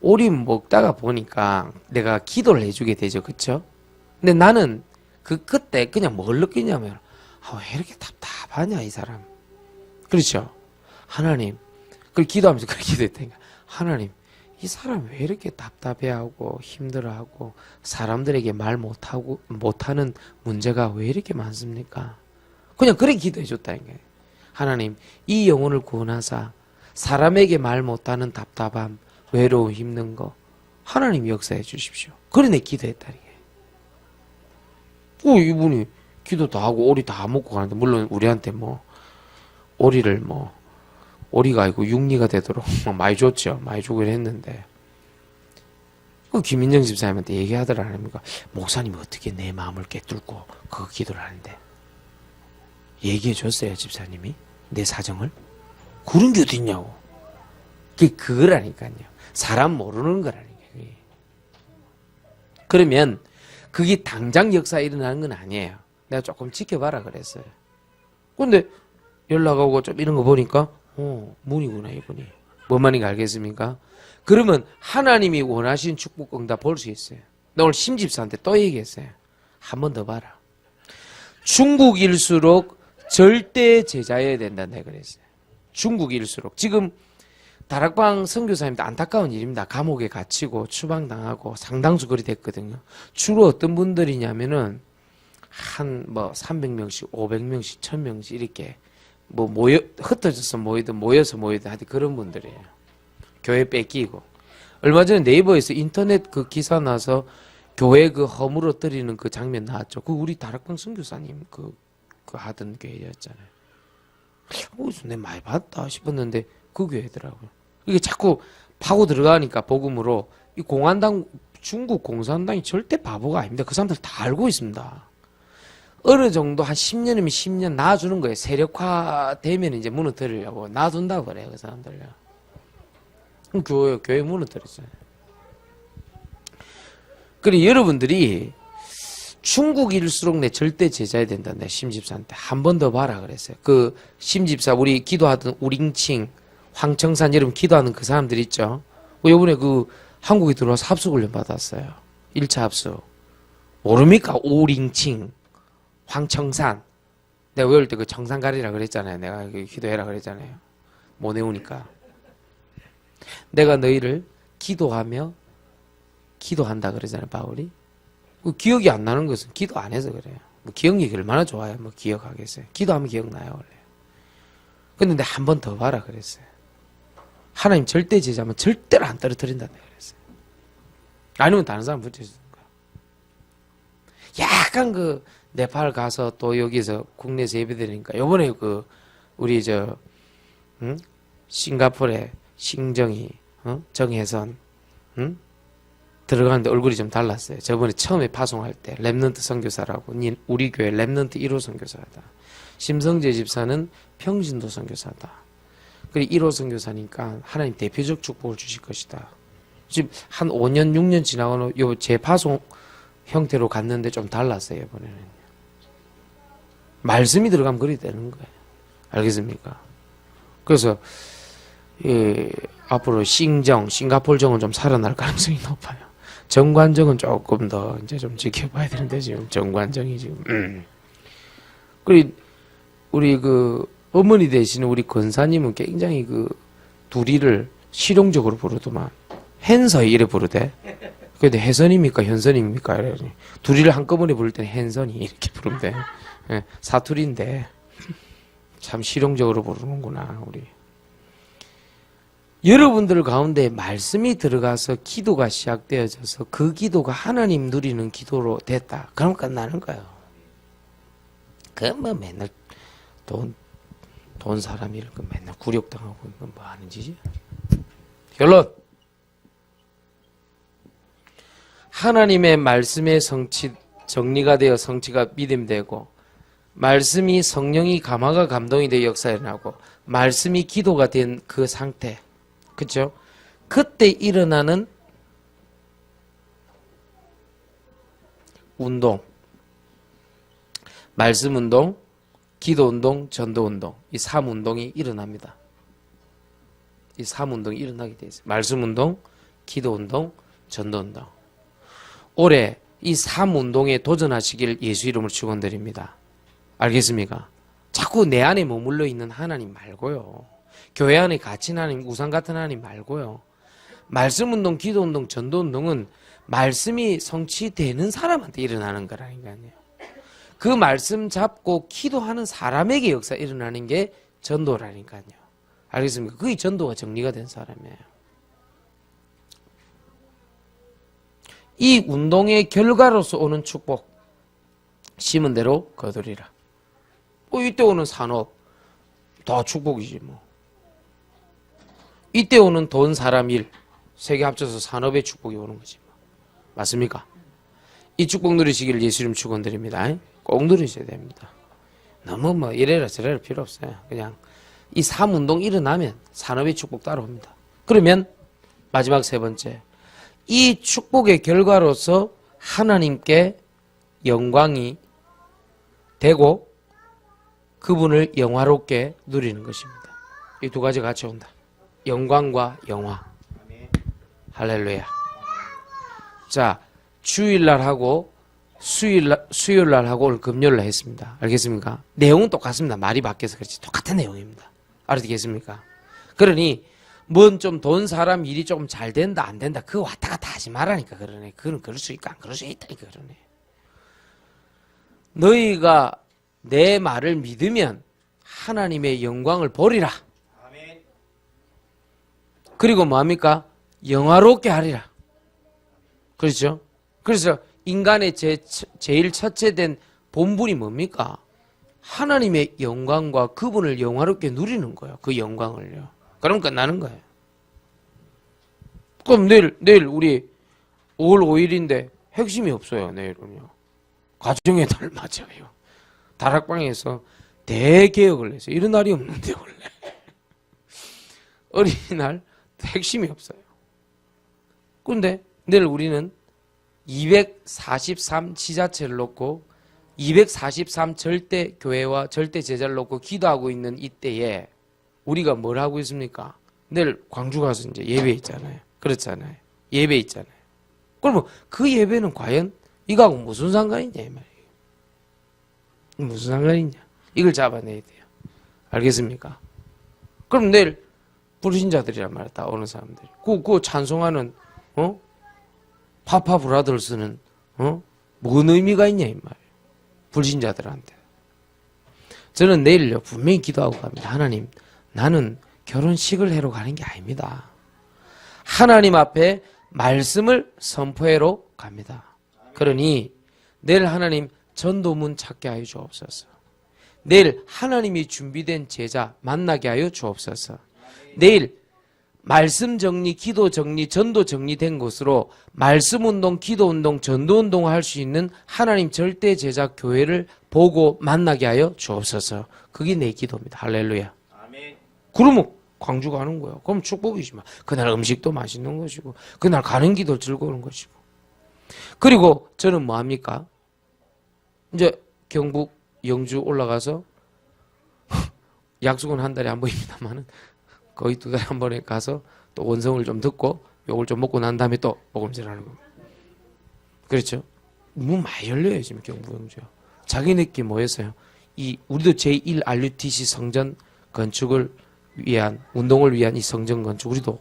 [SPEAKER 1] 오리 먹다가 보니까 내가 기도를 해주게 되죠, 그렇죠? 근데 나는 그때 그냥 뭘 느끼냐면 왜 이렇게 답답하냐 이 사람. 그렇죠? 하나님, 그걸 기도하면서 그렇게 기도했다니까. 하나님, 이 사람 왜 이렇게 답답해하고 힘들어하고 사람들에게 말 못하는 문제가 왜 이렇게 많습니까? 그냥 그렇게 기도해 줬다니까. 하나님, 이 영혼을 구원하사 사람에게 말 못하는 답답함, 외로움, 힘든 거 하나님 역사해 주십시오. 그래 내 기도했다니까. 이분이 기도 다 하고 오리 다 먹고 가는데 물론 우리한테 오리가 아니고 육리가 되도록 많이 줬죠. 많이 주긴 했는데 김민정 집사님한테 얘기하더라 아닙니까? 목사님이 어떻게 내 마음을 깨뚫고 그 기도를 하는데 얘기해 줬어요 집사님이? 내 사정을? 그런 게 어딨냐고. 그거라니까요. 사람 모르는 거라니까요. 그러면 그게 당장 역사에 일어나는 건 아니에요. 내가 조금 지켜봐라 그랬어요. 근데 연락 오고 좀 이런 거 보니까 문이구나 이분이. 뭔 말인지 알겠습니까? 그러면 하나님이 원하시는 축복 응답 볼 수 있어요. 나 오늘 심집사한테 또 얘기했어요. 한 번 더 봐라. 중국일수록 절대 제자여야 된다 내가 그랬어요. 중국일수록. 지금 다락방 선교사님도 안타까운 일입니다. 감옥에 갇히고 추방당하고 상당수 그리 됐거든요. 주로 어떤 분들이냐면은 300명씩 500명씩 1000명씩 이렇게 흩어져서 모여서 하여튼 그런 분들이에요. 교회 뺏기고. 얼마 전에 네이버에서 인터넷 기사 나서 교회 허물어뜨리는 그 장면 나왔죠. 우리 다락방 선교사님 하던 교회였잖아요. 어디서 내가 많이 봤다 싶었는데 그 교회더라고요. 이게 자꾸 파고 들어가니까 복음으로 이 중국 공산당이 절대 바보가 아닙니다. 그 사람들 다 알고 있습니다. 어느 정도 한 10년이면 10년 놔주는 거예요. 세력화 되면 이제 무너뜨리려고 놔둔다고 그래요. 그 사람들요. 그럼 교회 무너뜨렸어요. 그래 여러분들이 중국일수록 내 절대 제자야 된다. 내 심집사한테 한 번 더 봐라 그랬어요. 심집사 우리 기도하던 우링칭 황청산 여러분 기도하는 그 사람들 있죠. 요번에 한국에 들어와서 합숙훈련 받았어요. 1차 합숙. 모릅니까? 오링칭, 황청산. 내가 외울 때 그 청산 가리라 그랬잖아요. 내가 기도해라 그랬잖아요. 못 외우니까. 내가 너희를 기도하며 기도한다 그러잖아요, 바울이. 기억이 안 나는 것은 기도 안 해서 그래요. 뭐 기억력이 얼마나 좋아요, 뭐 기억하겠어요. 기도하면 기억나요, 원래. 근데 내가 한 번 더 봐라 그랬어요. 하나님 절대 제자면 절대로 안 떨어뜨린다 그랬어요. 아니면 다른 사람 붙여주는 거야. 약간 그 네팔 가서 또 여기서 국내에서 예배드리니까 요번에 그 우리 싱가포르의 신정희 정혜선 들어가는데 얼굴이 좀 달랐어요. 저번에 처음에 파송할 때 랩넌트 선교사라고 우리 교회 랩넌트 1호 선교사다. 심성재 집사는 평신도 선교사다. 그리고 1호 선교사니까 하나님 대표적 축복을 주실 것이다. 지금 한 5년 6년 지나고 요 재파송 형태로 갔는데 좀 달랐어요. 이번에는 말씀이 들어가면 그리 되는 거예요. 알겠습니까? 그래서 앞으로 싱가포르 정은 좀 살아날 가능성이 높아요. 정관정은 조금 더 이제 좀 지켜봐야 되는데 지금 정관정이 지금 그리고 우리 그 어머니 되시는 우리 권사님은 굉장히 그 둘이를 실용적으로 부르더만 hen서이 이래 부르대. 근데 혜선입니까 현선입니까? 이러니 둘이를 한꺼번에 부를 때는 hen선이 이렇게 부르면 돼. 사투리인데 참 실용적으로 부르는구나 우리. 여러분들 가운데 말씀이 들어가서 기도가 시작되어져서 그 기도가 하나님 누리는 기도로 됐다. 그럼 끝나는 거예요. 뭐 맨날 돈 사람이 이렇게 맨날 굴욕당하고 이건 뭐 하는 짓이야. 결론. 하나님의 말씀의 정리가 되어 성취가 믿음되고 말씀이 성령이 감화가 감동이 되어 역사에 나고 말씀이 기도가 된 그 상태. 그렇죠? 그때 일어나는 운동. 말씀 운동, 기도 운동, 전도 운동. 이 3운동이 일어납니다. 이 3운동이 일어나게 되어 있어요. 말씀 운동, 기도 운동, 전도 운동. 올해 이 3운동에 도전하시길 예수 이름으로 축원드립니다. 알겠습니까? 자꾸 내 안에 머물러 있는 하나님 말고요. 교회 안에 갇힌 하나님, 우상 같은 하나님 말고요. 말씀 운동, 기도 운동, 전도 운동은 말씀이 성취되는 사람한테 일어나는 거라니까요. 그 말씀 잡고 기도하는 사람에게 역사 일어나는 게 전도라니까요. 알겠습니까? 그게 전도가 정리가 된 사람이에요. 이 운동의 결과로서 오는 축복, 심은 대로 거두리라. 이때 오는 산업, 다 축복이지 뭐. 이때 오는 돈, 사람, 일, 세 개 합쳐서 산업의 축복이 오는 거지 뭐. 맞습니까? 이 축복 누리시길 예수 이름 축원드립니다. 꼭 누리셔야 됩니다. 너무 뭐 이래라 저래라 필요 없어요. 그냥 이 3운동 일어나면 산업의 축복 따라옵니다. 그러면 마지막 세 번째, 이 축복의 결과로서 하나님께 영광이 되고 그분을 영화롭게 누리는 것입니다. 이 두 가지 같이 온다. 영광과 영화. 할렐루야. 자, 주일날 하고 수요일날 하고 오늘 금요일날 했습니다. 알겠습니까? 내용은 똑같습니다. 말이 바뀌어서 그렇지 똑같은 내용입니다. 알아듣겠습니까? 그러니 뭔 좀 돈, 사람, 일이 좀 잘 된다 안 된다 그거 왔다 갔다 하지 말라니까 그러네. 그건 그럴 수 있고 안 그럴 수 있다니까 그러네. 너희가 내 말을 믿으면 하나님의 영광을 보리라. 아멘. 그리고 뭐합니까? 영화롭게 하리라. 그렇죠? 그래서 인간의 제일 첫째 된 본분이 뭡니까? 하나님의 영광과 그분을 영화롭게 누리는 거예요. 그 영광을요. 그럼 끝나는 거예요. 그럼 내일 우리 5월 5일인데 핵심이 없어요. 내일은요. 가정의 달 맞아요. 다락방에서 대개혁을 해서 이런 날이 없는데 원래 어린이날 핵심이 없어요. 그런데 내일 우리는 243 지자체를 놓고 243 절대 교회와 절대 제자를 놓고 기도하고 있는 이때에 우리가 뭘 하고 있습니까? 내일 광주 가서 이제 예배 있잖아요. 그렇잖아요. 예배 있잖아요. 그러면 그 예배는 과연 이거하고 무슨 상관이냐 이 말이에요. 무슨 상관이냐. 이걸 잡아내야 돼요. 알겠습니까? 그럼 내일 불신자들이란 말이야. 다 오는 사람들이. 그 찬송하는 파파 브라더스는 뭔 의미가 있냐 이 말이에요. 불신자들한테. 저는 내일요 분명히 기도하고 갑니다. 하나님, 나는 결혼식을 하러 가는 게 아닙니다. 하나님 앞에 말씀을 선포하러 갑니다. 그러니 내일 하나님 전도문 찾게 하여 주옵소서. 내일 하나님이 준비된 제자 만나게 하여 주옵소서. 내일 말씀 정리, 기도 정리, 전도 정리된 것으로 말씀 운동, 기도 운동, 전도 운동을 할 수 있는 하나님 절대 제자 교회를 보고 만나게 하여 주옵소서. 그게 내 기도입니다. 할렐루야. 아멘. 그러면 광주 가는 거야. 그럼 축복이지만 그날 음식도 맛있는 것이고 그날 가는 길도 즐거운 것이고. 그리고 저는 뭐 합니까? 이제 경북 영주 올라가서 약속은 한 달에 한 번입니다만은 거의 2달에 한 번에 가서 또 원성을 좀 듣고 요걸 좀 먹고 난 다음에 또 복음전하는 겁니다. 그렇죠? 문 많이 열려요 지금 경북 영주요. 자기네끼리 모여서요. 우리도 제1 RUTC 성전 건축을 위한 운동을 위한 이 성전 건축 우리도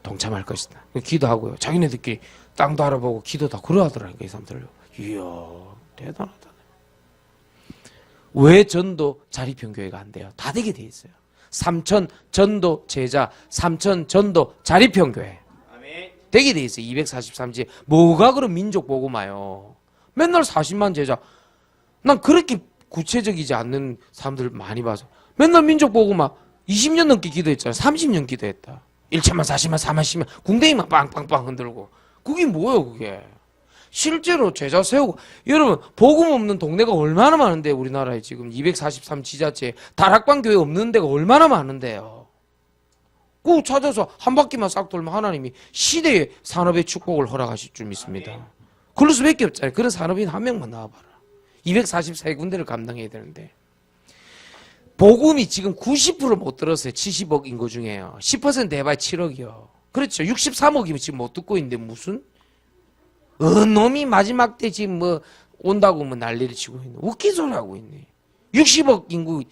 [SPEAKER 1] 동참할 것이다. 기도하고요. 자기네들끼리 땅도 알아보고 기도 다 그러하더라니까 이 사람들요. 이야 대단하다. 왜 전도 자립형교회가 안 돼요? 다 되게 돼 있어요. 삼천 전도 제자, 삼천 전도 자립형교회. 되게 돼 있어요. 243지. 뭐가 그런 민족 복음화요. 맨날 40만 제자. 난 그렇게 구체적이지 않는 사람들 많이 봐서. 맨날 민족 복음화 20년 넘게 기도했잖아. 30년 기도했다. 1천만, 40만, 4만, 10만. 궁뎅이만 빵빵빵 흔들고. 그게 뭐예요 그게. 실제로 제자 세우고. 여러분 복음 없는 동네가 얼마나 많은데 우리나라에 지금 243 지자체 다락방 교회 없는 데가 얼마나 많은데요. 그 찾아서 한 바퀴만 싹 돌면 하나님이 시대의 산업의 축복을 허락하실 줄 믿습니다. 그럴 수밖에 없잖아요. 그런 산업인 한 명만 나와봐라. 243군데를 감당해야 되는데 복음이 지금 90% 못 들었어요. 70억 인구 중에요. 10% 해봐야 7억이요. 그렇죠. 63억이면 지금 못 듣고 있는데 무슨 놈이 마지막 때 지금 뭐 온다고 뭐 난리를 치고 있네. 웃긴 소리 하고 있네. 60억 인구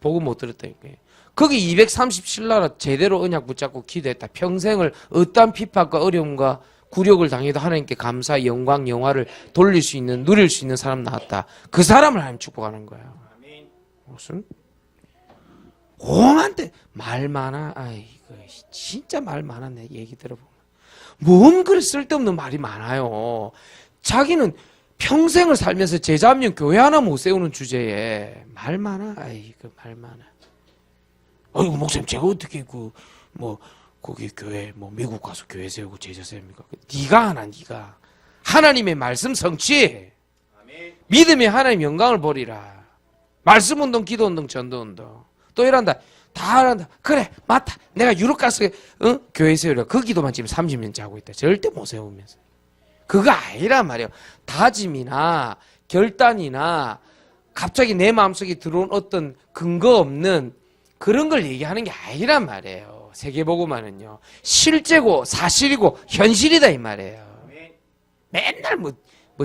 [SPEAKER 1] 복음 못 들었다니까. 거기 237나라 제대로 언약 붙잡고 기도했다. 평생을 어떠한 핍박과 어려움과 굴욕을 당해도 하나님께 감사, 영광, 영화를 돌릴 수 있는, 누릴 수 있는 사람 나왔다. 그 사람을 하나님 축복하는 거야. 무슨? 옹한테 말 많아. 아이고 진짜 말 많았네. 얘기 들어보면. 뭔 그리 쓸데없는 말이 많아요. 자기는 평생을 살면서 제자 한 명 교회 하나 못 세우는 주제에 말 많아. 아이고 말 많아. 아이고 목사님 제가 어떻게 거기 교회 미국 가서 교회 세우고 제자 세웁니까? 네가 하나 네가 하나님의 말씀 성취. 믿음의 하나님 영광을 보리라. 말씀 운동, 기도 운동, 전도 운동. 또 이란다. 다 한다. 그래 맞다. 내가 유럽 가서 교회 세우려. 그 기도만 지금 30년째 하고 있다. 절대 못 세우면서. 그거 아니란 말이에요. 다짐이나 결단이나 갑자기 내 마음속에 들어온 어떤 근거 없는 그런 걸 얘기하는 게 아니란 말이에요. 세계복음화는요. 실제고 사실이고 현실이다 이 말이에요. 맨날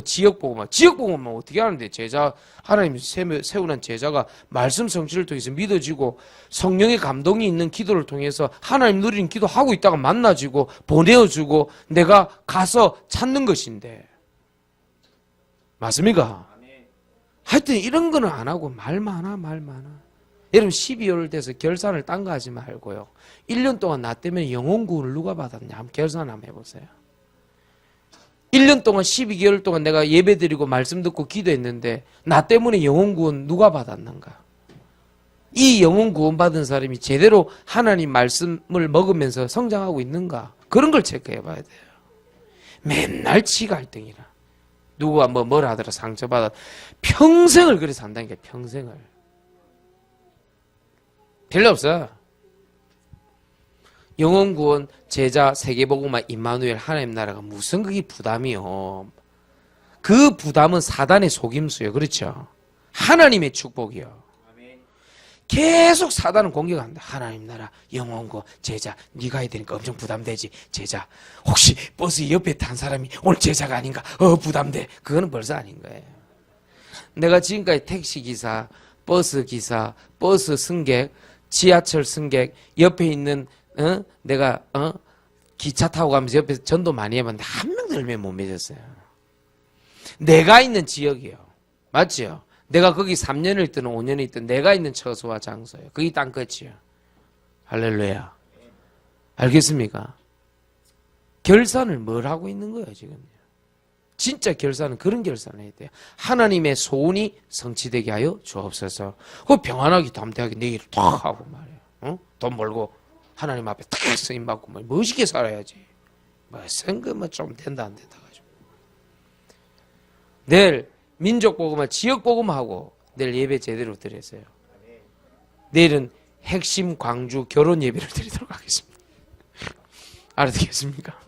[SPEAKER 1] 지역복음화 어떻게 하는데 제자 하나님 세우는 제자가 말씀 성취를 통해서 믿어지고 성령의 감동이 있는 기도를 통해서 하나님 누리는 기도하고 있다가 만나지고 보내어주고 내가 가서 찾는 것인데 맞습니까? 하여튼 이런 거는 안 하고 말 많아. 여러분 12월 돼서 결산을 딴 거 하지 말고요. 1년 동안 나 때문에 영혼 구원을 누가 받았냐 한번 결산 한번 해보세요. 1년 동안 12개월 동안 내가 예배드리고 말씀 듣고 기도했는데 나 때문에 영혼 구원 누가 받았는가? 이 영혼 구원 받은 사람이 제대로 하나님 말씀을 먹으면서 성장하고 있는가? 그런 걸 체크해 봐야 돼요. 맨날 치 갈등이라. 누구가 뭘 하더라 상처받아. 평생을 그래 산다니까 평생을. 별로 없어. 영혼 구원, 제자, 세계복음화, 임마누엘, 하나님 나라가 무슨 그게 부담이요. 그 부담은 사단의 속임수요. 그렇죠? 하나님의 축복이요. 계속 사단은 공격한다. 하나님 나라 영원고 제자 네가 해야 되니까 엄청 부담되지. 제자 혹시 버스 옆에 탄 사람이 오늘 제자가 아닌가? 부담돼. 그거는 벌써 아닌 거예요. 내가 지금까지 택시기사, 버스기사, 버스 승객, 지하철 승객, 옆에 있는 내가 기차 타고 가면서 옆에서 전도 많이 해봤는데 한 명도 얼마나 못 믿었어요. 내가 있는 지역이요. 맞죠? 내가 거기 3년을 있든 5년을 있든 내가 있는 처소와 장소예요. 거기 땅 끝이요. 할렐루야. 알겠습니까? 결산을 뭘 하고 있는 거예요, 지금. 진짜 결산은 그런 결산을 해야 돼요. 하나님의 소원이 성취되게 하여 주옵소서. 그 평안하게 담대하게 내 일을 탁 하고 말이에요. 돈 벌고 하나님 앞에 탁 쓰임 받고 멋있게 살아야지. 생각만 좀 된다 안 된다 가지고. 내일 민족 복음화, 지역 복음하고 내일 예배 제대로 드렸어요. 내일은 핵심 광주 결혼 예배를 드리도록 하겠습니다. 알아듣겠습니까?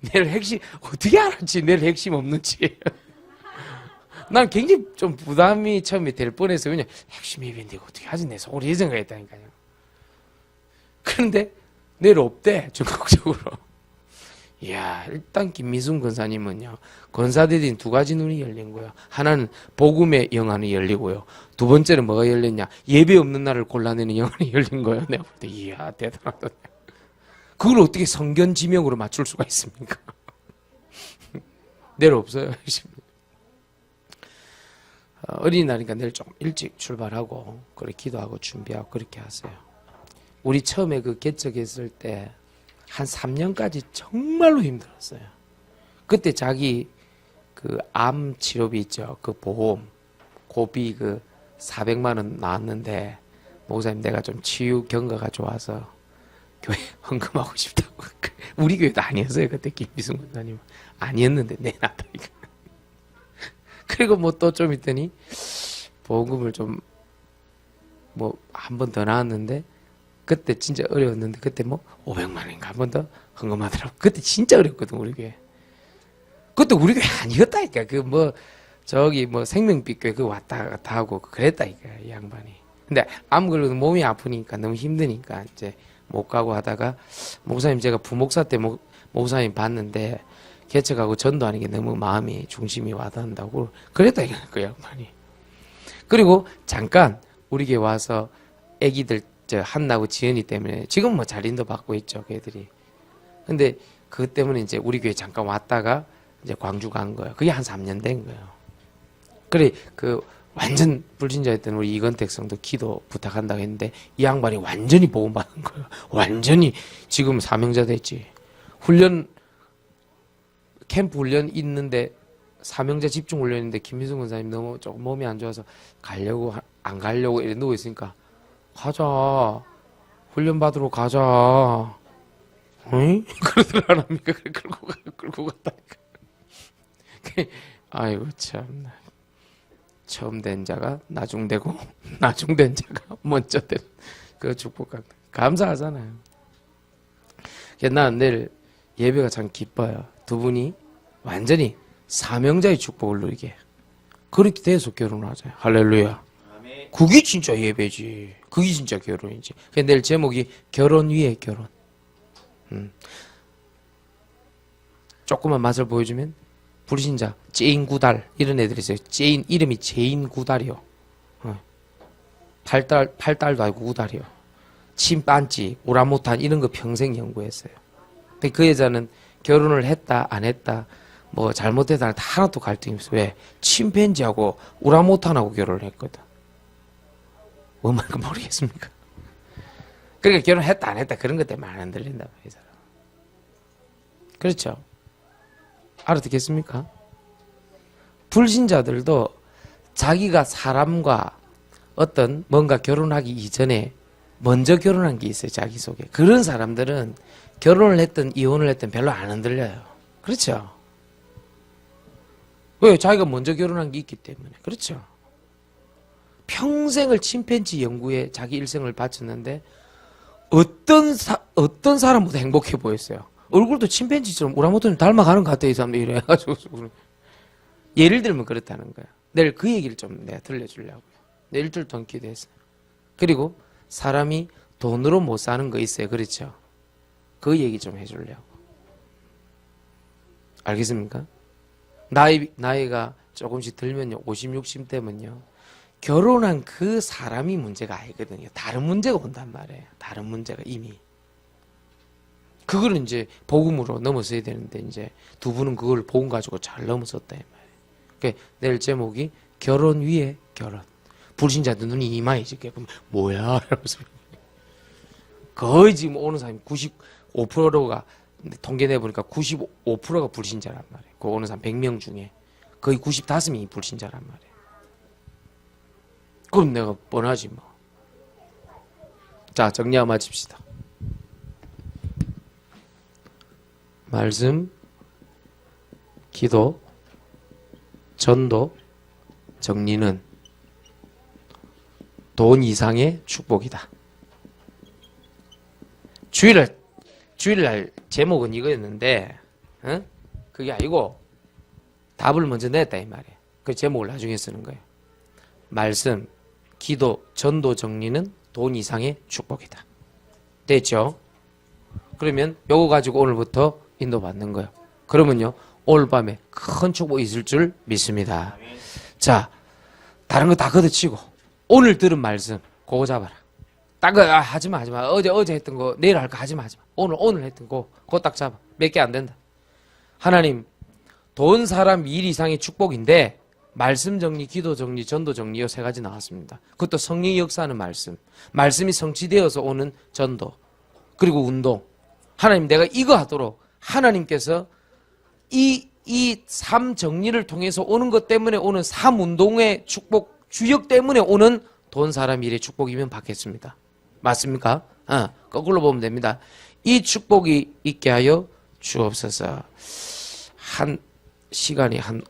[SPEAKER 1] 내일 핵심 어떻게 알았지? 내일 핵심 없는지. 난 굉장히 좀 부담이 처음에 될 뻔해서 그냥 핵심 예배인데 어떻게 하지? 내 속으로 이 생각했다니까요. 그런데 내일 없대 전국적으로. 이야, 일단 김미순 권사님은요, 권사들인 두 가지 눈이 열린 거예요. 하나는 복음의 영안이 열리고요. 두 번째는 뭐가 열렸냐? 예배 없는 날을 골라내는 영안이 열린 거예요. 내가 볼 때 이야, 대단하다. 그걸 어떻게 성견 지명으로 맞출 수가 있습니까? 내일 없어요. 어린이날이니까 내일 좀 일찍 출발하고 그래 기도하고 준비하고 그렇게 하세요. 우리 처음에 그 개척했을 때 한 3년까지 정말로 힘들었어요. 그때 자기 그 암 치료비 있죠. 그 보험 고비 그 400만 원 나왔는데 목사님 내가 좀 치유 경과가 좋아서 교회 헌금하고 싶다고. 우리 교회도 아니었어요. 그때 김비순 권사님 아니었는데 내놨다 이거. 그리고 뭐 또 좀 있더니 보험금을 좀 뭐 한 번 더 나왔는데 그때 진짜 어려웠는데 그때 뭐 500만 원인가 한 번 더 헌금하더라고. 그때 진짜 어렵거든 우리 교회. 그때 우리 교회 아니었다니까. 그 뭐 저기 뭐 생명빛 교회 그 왔다 갔다 하고 그랬다니까 이 양반이. 근데 아무래도 몸이 아프니까 너무 힘드니까 이제 못 가고 하다가 목사님 제가 부목사 때 목사님 봤는데 개척하고 전도하는 게 너무 마음이 중심이 와닿는다고 그랬다니까 그 양반이. 그리고 잠깐 우리 교회 와서 애기들 저 한나고 지연이 때문에 지금 뭐 자린도 받고 있죠 그 애들이. 근데 그것 때문에 이제 우리 교회 잠깐 왔다가 이제 광주 간 거예요. 그게 한 3년 된 거예요. 그래 그 완전 불신자였던 우리 이건택 성도 기도 부탁한다고 했는데 이 양반이 완전히 복음받은 거예요. 완전히 지금 사명자 됐지. 훈련 캠프 훈련 있는데 사명자 집중 훈련인데 김미순 권사님 너무 조금 몸이 안 좋아서 가려고 안 가려고 이래 누워 있으니까 가자 훈련 받으러 가자. 응? 그러더랍니까? 끌고 갔다니까. 아이고 참나. 처음 된 자가 나중되고 나중된 자가 먼저 된 그 축복 감사하잖아요. 난 내일 예배가 참 기뻐요. 두 분이 완전히 사명자의 축복을 누리게 그렇게 돼서 결혼하자. 할렐루야. 그게 진짜 예배지. 그게 진짜 결혼이지. 내일 제목이 결혼 위에 결혼. 조금만 맛을 보여주면 불신자, 제인구달 이런 애들이 있어요. 제인 이름이 제인구달이요. 팔달도 아니고 구달이요. 침반지, 오라모탄 이런 거 평생 연구했어요. 근데 그 여자는 결혼을 했다 안 했다 뭐 잘못했다 다 하나도 갈등이 없어. 왜? 침팬지하고 오라모탄하고 결혼을 했거든. 뭐 말인가 모르겠습니까? 그러니까 결혼했다 안 했다 그런 것 때문에 안 들린다 이 사람. 그렇죠? 알아듣겠습니까? 불신자들도 자기가 사람과 어떤 뭔가 결혼하기 이전에 먼저 결혼한 게 있어요. 자기 속에. 그런 사람들은 결혼을 했든 이혼을 했든 별로 안 흔들려요. 그렇죠? 왜? 자기가 먼저 결혼한 게 있기 때문에. 그렇죠? 평생을 침팬지 연구에 자기 일생을 바쳤는데 어떤 사람보다 행복해 보였어요. 얼굴도 침팬지처럼 오랑우탄 닮아가는 것 같아 이 사람들 이래가지고. 예를 들면 그렇다는 거야. 내일 그 얘기를 좀 내가 들려주려고요. 내일 일주일 동안 기도했어요. 그리고 사람이 돈으로 못 사는 거 있어요. 그렇죠? 그 얘기 좀 해주려고. 알겠습니까? 나이가 조금씩 들면요. 50, 60 되면요. 결혼한 그 사람이 문제가 아니거든요. 다른 문제가 온단 말이에요. 다른 문제가 이미. 그걸 이제 복음으로 넘어서야 되는데 이제 두 분은 그걸 복음 가지고 잘 넘어섰다 이 말이에요. 그러니까 내일 제목이 결혼 위에 결혼. 불신자들 눈이 이마해지게 그럼 뭐야? 이러면서 거의 지금 오는 사람이 95%가 통계 내보니까 95%가 불신자란 말이에요. 그 오는 사람 100명 중에 거의 95명이 불신자란 말이에요. 그럼 내가 뻔하지 뭐. 자, 정리하고 마칩시다. 말씀, 기도, 전도, 정리는 돈 이상의 축복이다. 주일날 제목은 이거였는데, 그게 아니고 답을 먼저 냈다 이 말이에요. 그 제목을 나중에 쓰는 거예요. 말씀, 기도, 전도, 정리는 돈 이상의 축복이다. 됐죠? 그러면 요거 가지고 오늘부터 인도받는 거예요. 그러면요, 오늘 밤에 큰 축복이 있을 줄 믿습니다. 자, 다른 거 다 걷어치고 오늘 들은 말씀 그거 잡아라. 하지마. 어제 했던 거 내일 할 거 하지마. 오늘 했던 거 그거 딱 잡아. 몇 개 안 된다. 하나님, 돈, 사람, 일 이상의 축복인데 말씀 정리, 기도 정리, 전도 정리 이 세 가지 나왔습니다. 그것도 성령이 역사하는 말씀. 말씀이 성취되어서 오는 전도. 그리고 운동. 하나님, 내가 이거 하도록 하나님께서 이 삶 정리를 통해서 오는 것 때문에 오는 삶 운동의 축복, 주역 때문에 오는 돈, 사람, 일의 축복이면 받겠습니다. 맞습니까? 거꾸로 보면 됩니다. 이 축복이 있게 하여 주옵소서. 시간이 한